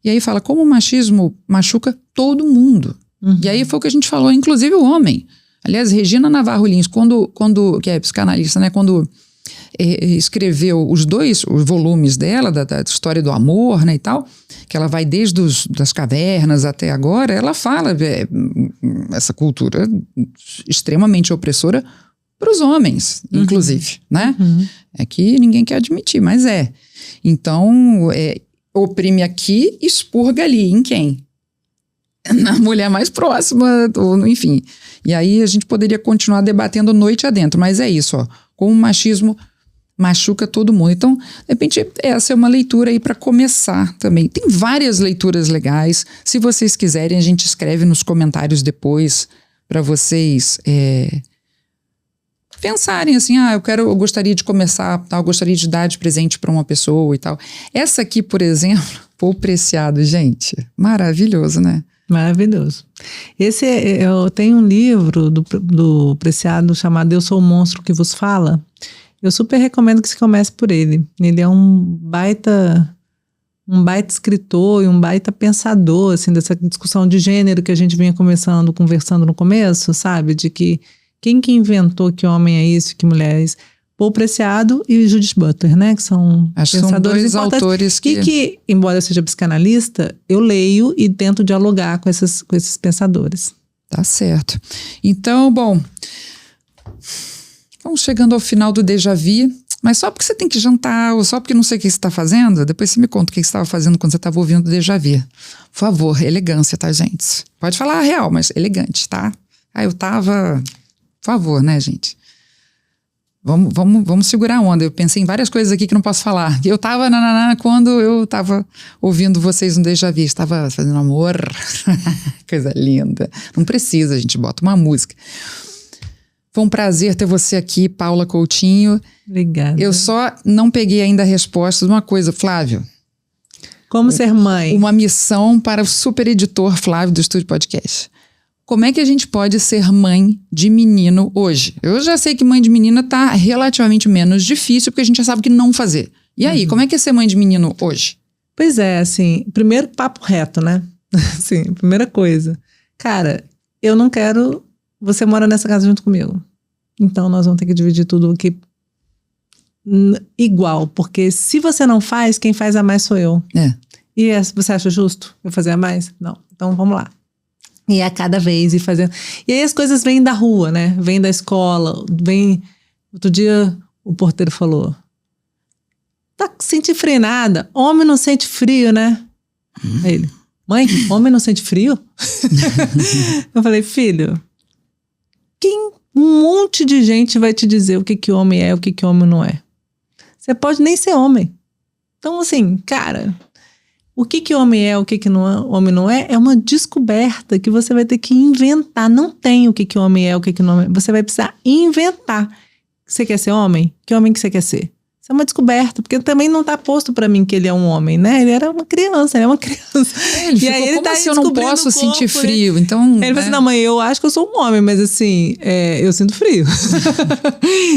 E aí fala como o machismo machuca todo mundo. E aí foi o que a gente falou, inclusive o homem. Aliás, Regina Navarro Lins, que é psicanalista, né, quando escreveu os volumes dela, da história do amor, né, e tal, que ela vai desde das cavernas até agora, ela fala essa cultura extremamente opressora para os homens, inclusive, né? É que ninguém quer admitir, mas é. Então, oprime aqui, expurga ali. Em quem? Na mulher mais próxima, enfim. E aí a gente poderia continuar debatendo noite adentro, mas é isso, como o machismo machuca todo mundo. Então, de repente, essa é uma leitura aí para começar também. Tem várias leituras legais. Se vocês quiserem, a gente escreve nos comentários depois para vocês pensarem assim, eu gostaria de começar, eu gostaria de dar de presente para uma pessoa e tal. Essa aqui, por exemplo, Pô Preciado, gente, maravilhoso, né? Maravilhoso. Eu tenho um livro do Preciado chamado Eu Sou o Monstro que Vos Fala. Eu super recomendo que se comece por ele. Ele é um baita um baita escritor e um baita pensador, assim, dessa discussão de gênero que a gente vinha conversando no começo, sabe? De que quem que inventou que homem é isso, que mulher é isso? Paul Preciado e Judith Butler, né? Que são pensadores são dois autores que... E que, embora eu seja psicanalista, eu leio e tento dialogar com esses pensadores. Tá certo. Então, bom, vamos chegando ao final do Déjà Vu, mas só porque você tem que jantar, ou só porque não sei o que você está fazendo, depois você me conta o que você estava fazendo quando você estava ouvindo o Déjà Vu. Por favor, elegância, tá, gente? Pode falar a real, mas elegante, tá? Eu tava... Por favor, né, gente? Vamos segurar a onda. Eu pensei em várias coisas aqui que não posso falar. Eu tava quando eu tava ouvindo vocês no Déjà Vu. Estava fazendo amor. Coisa linda. Não precisa, a gente bota uma música. Foi um prazer ter você aqui, Paula Coutinho. Obrigada. Eu só não peguei ainda a resposta de uma coisa, Flávio. Como ser mãe? Uma missão para o super editor Flávio do Estúdio Podcast. Como é que a gente pode ser mãe de menino hoje? Eu já sei que mãe de menina tá relativamente menos difícil, porque a gente já sabe o que não fazer. E aí, como é que é ser mãe de menino hoje? Pois é, assim, primeiro papo reto, né? Assim, primeira coisa. Cara, eu não quero... Você mora nessa casa junto comigo. Então, nós vamos ter que dividir tudo aqui igual. Porque se você não faz, quem faz a mais sou eu. E você acha justo eu fazer a mais? Não. Então, vamos lá. E a cada vez ir fazendo. E aí as coisas vêm da rua, né? Vêm da escola, vem... Outro dia o porteiro falou: tá sentindo frio nada? Homem não sente frio, né? Aí ele: mãe, homem não sente frio? Eu falei: filho, um monte de gente vai te dizer o que homem é, o que homem não é. Você pode nem ser homem. Então, assim, cara... O que homem é, o que homem não é uma descoberta que você vai ter que inventar. Não tem o que homem é, o que não é. Você vai precisar inventar. Você quer ser homem? Que homem que você quer ser? Isso é uma descoberta, porque também não está posto para mim que ele é um homem, né? Ele era uma criança, ele é uma criança. Ele ficou, aí ele tá assim, eu não posso sentir frio, então... Ele falou assim, não, mãe, eu acho que eu sou um homem, mas assim, eu sinto frio.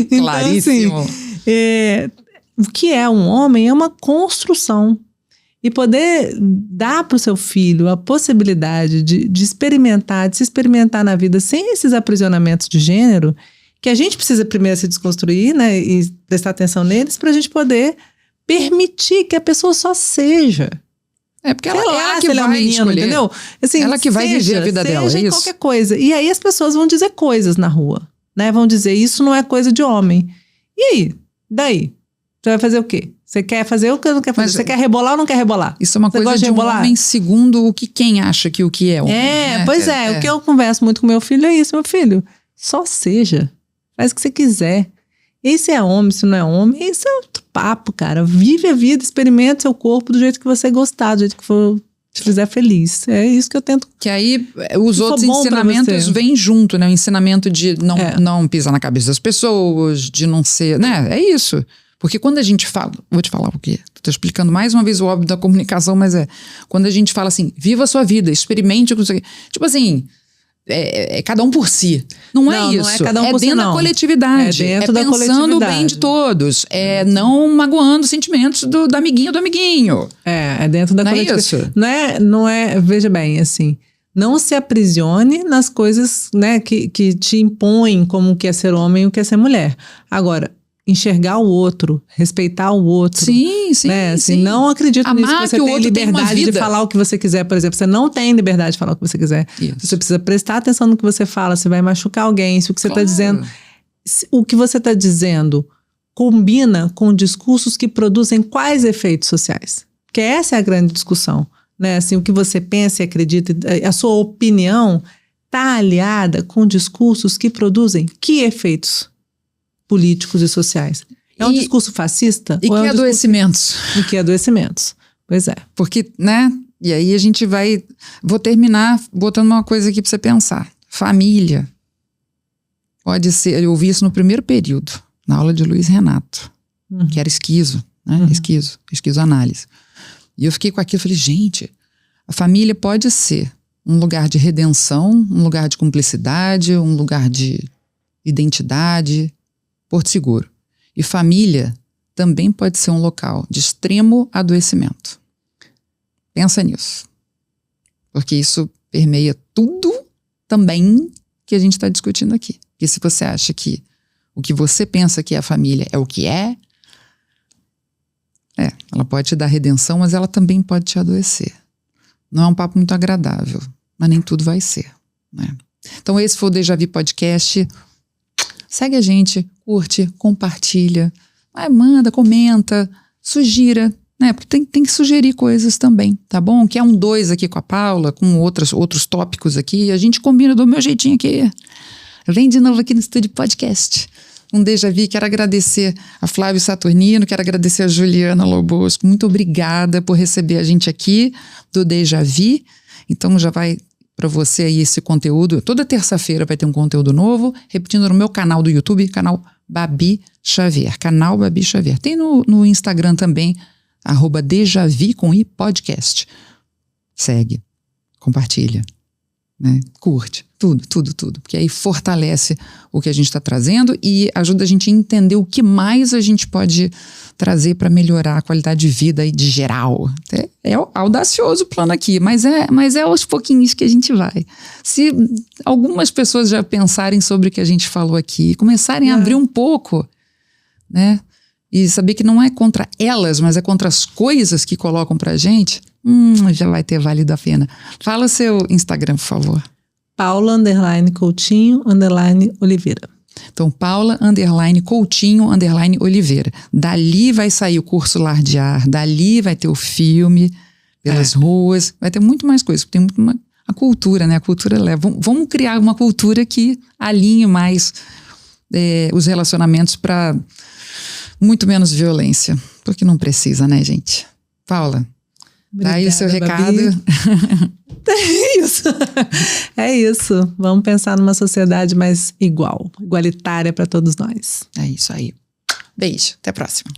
Então, claríssimo. Assim, o que é um homem é uma construção. E poder dar para o seu filho a possibilidade de experimentar, de se experimentar na vida sem esses aprisionamentos de gênero, que a gente precisa primeiro se desconstruir, né, e prestar atenção neles, para a gente poder permitir que a pessoa só seja. Porque ela que vai menino, escolher. Entendeu? Assim, ela que vai viver a vida dela, é isso? Qualquer coisa. E aí as pessoas vão dizer coisas na rua, né? Vão dizer, isso não é coisa de homem. E aí? Daí? Você vai fazer o quê? Você quer fazer o que não quer fazer? Você quer rebolar ou não quer rebolar? Isso é uma coisa de um homem segundo o que quem acha que o que é homem. Né? Pois é. O que eu converso muito com meu filho é isso. Meu filho, só seja. Faz o que você quiser. E se é homem, se não é homem, isso é outro papo, cara. Vive a vida, experimenta seu corpo do jeito que você gostar, do jeito que for te fizer feliz. É isso que eu tento. Que aí os outros ensinamentos vêm junto, né? O ensinamento de não pisar na cabeça das pessoas, de não ser, né? É isso. Porque quando a gente fala, vou te falar o quê? Estou explicando mais uma vez o óbvio da comunicação, mas quando a gente fala assim, viva a sua vida, experimente o que você... Tipo assim, é cada um por si. Não é isso. Não é cada um por si, dentro da coletividade. É dentro da pensando o bem de todos. É não magoando os sentimentos do amiguinho do amiguinho. É dentro da coletividade. É isso? Não é, veja bem, assim... Não se aprisione nas coisas, né, que te impõem como o que é ser homem e o que é ser mulher. Agora... enxergar o outro, respeitar o outro. Sim, né? Assim, sim. Não acredito Amar nisso, que você tem liberdade de falar o que você quiser, por exemplo. Você não tem liberdade de falar o que você quiser. Isso. Você precisa prestar atenção no que você fala, você vai machucar alguém, se o que você está dizendo... O que você está dizendo combina com discursos que produzem quais efeitos sociais? Porque essa é a grande discussão. Né? Assim, o que você pensa e acredita, a sua opinião está aliada com discursos que produzem que efeitos políticos e sociais. É um discurso fascista? E que adoecimentos? E que adoecimentos. Pois é. Porque, né? E aí a gente vai... Vou terminar botando uma coisa aqui para você pensar. Família. Pode ser... Eu ouvi isso no primeiro período, na aula de Luiz Renato, que era esquizo, né? Esquizoanálise. E eu fiquei com aquilo, falei, gente, a família pode ser um lugar de redenção, um lugar de cumplicidade, um lugar de identidade, porto seguro. E família também pode ser um local de extremo adoecimento. Pensa nisso. Porque isso permeia tudo também que a gente está discutindo aqui. Porque se você acha que o que você pensa que é a família é o que é, ela pode te dar redenção, mas ela também pode te adoecer. Não é um papo muito agradável, mas nem tudo vai ser, né? Então esse foi o Deja Vu Podcast. Segue a gente, curte, compartilha, manda, comenta, sugira, né? Porque tem que sugerir coisas também, tá bom? Quer 2 aqui com a Paula, com outros tópicos aqui, a gente combina do meu jeitinho aqui. Vem de novo aqui no Estúdio Podcast. Um Deja Vu, quero agradecer a Flávio Saturnino, quero agradecer a Juliana Lobosco. Muito obrigada por receber a gente aqui do Deja Vu. Então já vai para você aí esse conteúdo. Toda terça-feira vai ter um conteúdo novo, repetindo no meu canal do YouTube, canal Babi Xavier. Canal Babi Xavier. Tem no Instagram também, @dejavu com i podcast. Segue, compartilha, né? Curte, tudo. Porque aí fortalece o que a gente está trazendo e ajuda a gente a entender o que mais a gente pode trazer para melhorar a qualidade de vida aí de geral. É audacioso o plano aqui, mas é aos pouquinhos que a gente vai. Se algumas pessoas já pensarem sobre o que a gente falou aqui, começarem a abrir um pouco, né? E saber que não é contra elas, mas é contra as coisas que colocam pra gente, já vai ter valido a pena. Fala o seu Instagram, por favor. Paula_Coutinho_Oliveira. Então, Paula_Coutinho_Oliveira. Dali vai sair o curso Lar de Ar, dali vai ter o filme pelas ruas, vai ter muito mais coisas, porque tem muito a cultura, né? A cultura leva. Vamos criar uma cultura que alinhe mais os relacionamentos para muito menos violência, porque não precisa, né, gente? Paula, dá aí o seu recado. É isso. Vamos pensar numa sociedade mais igualitária para todos nós. É isso aí. Beijo, até a próxima.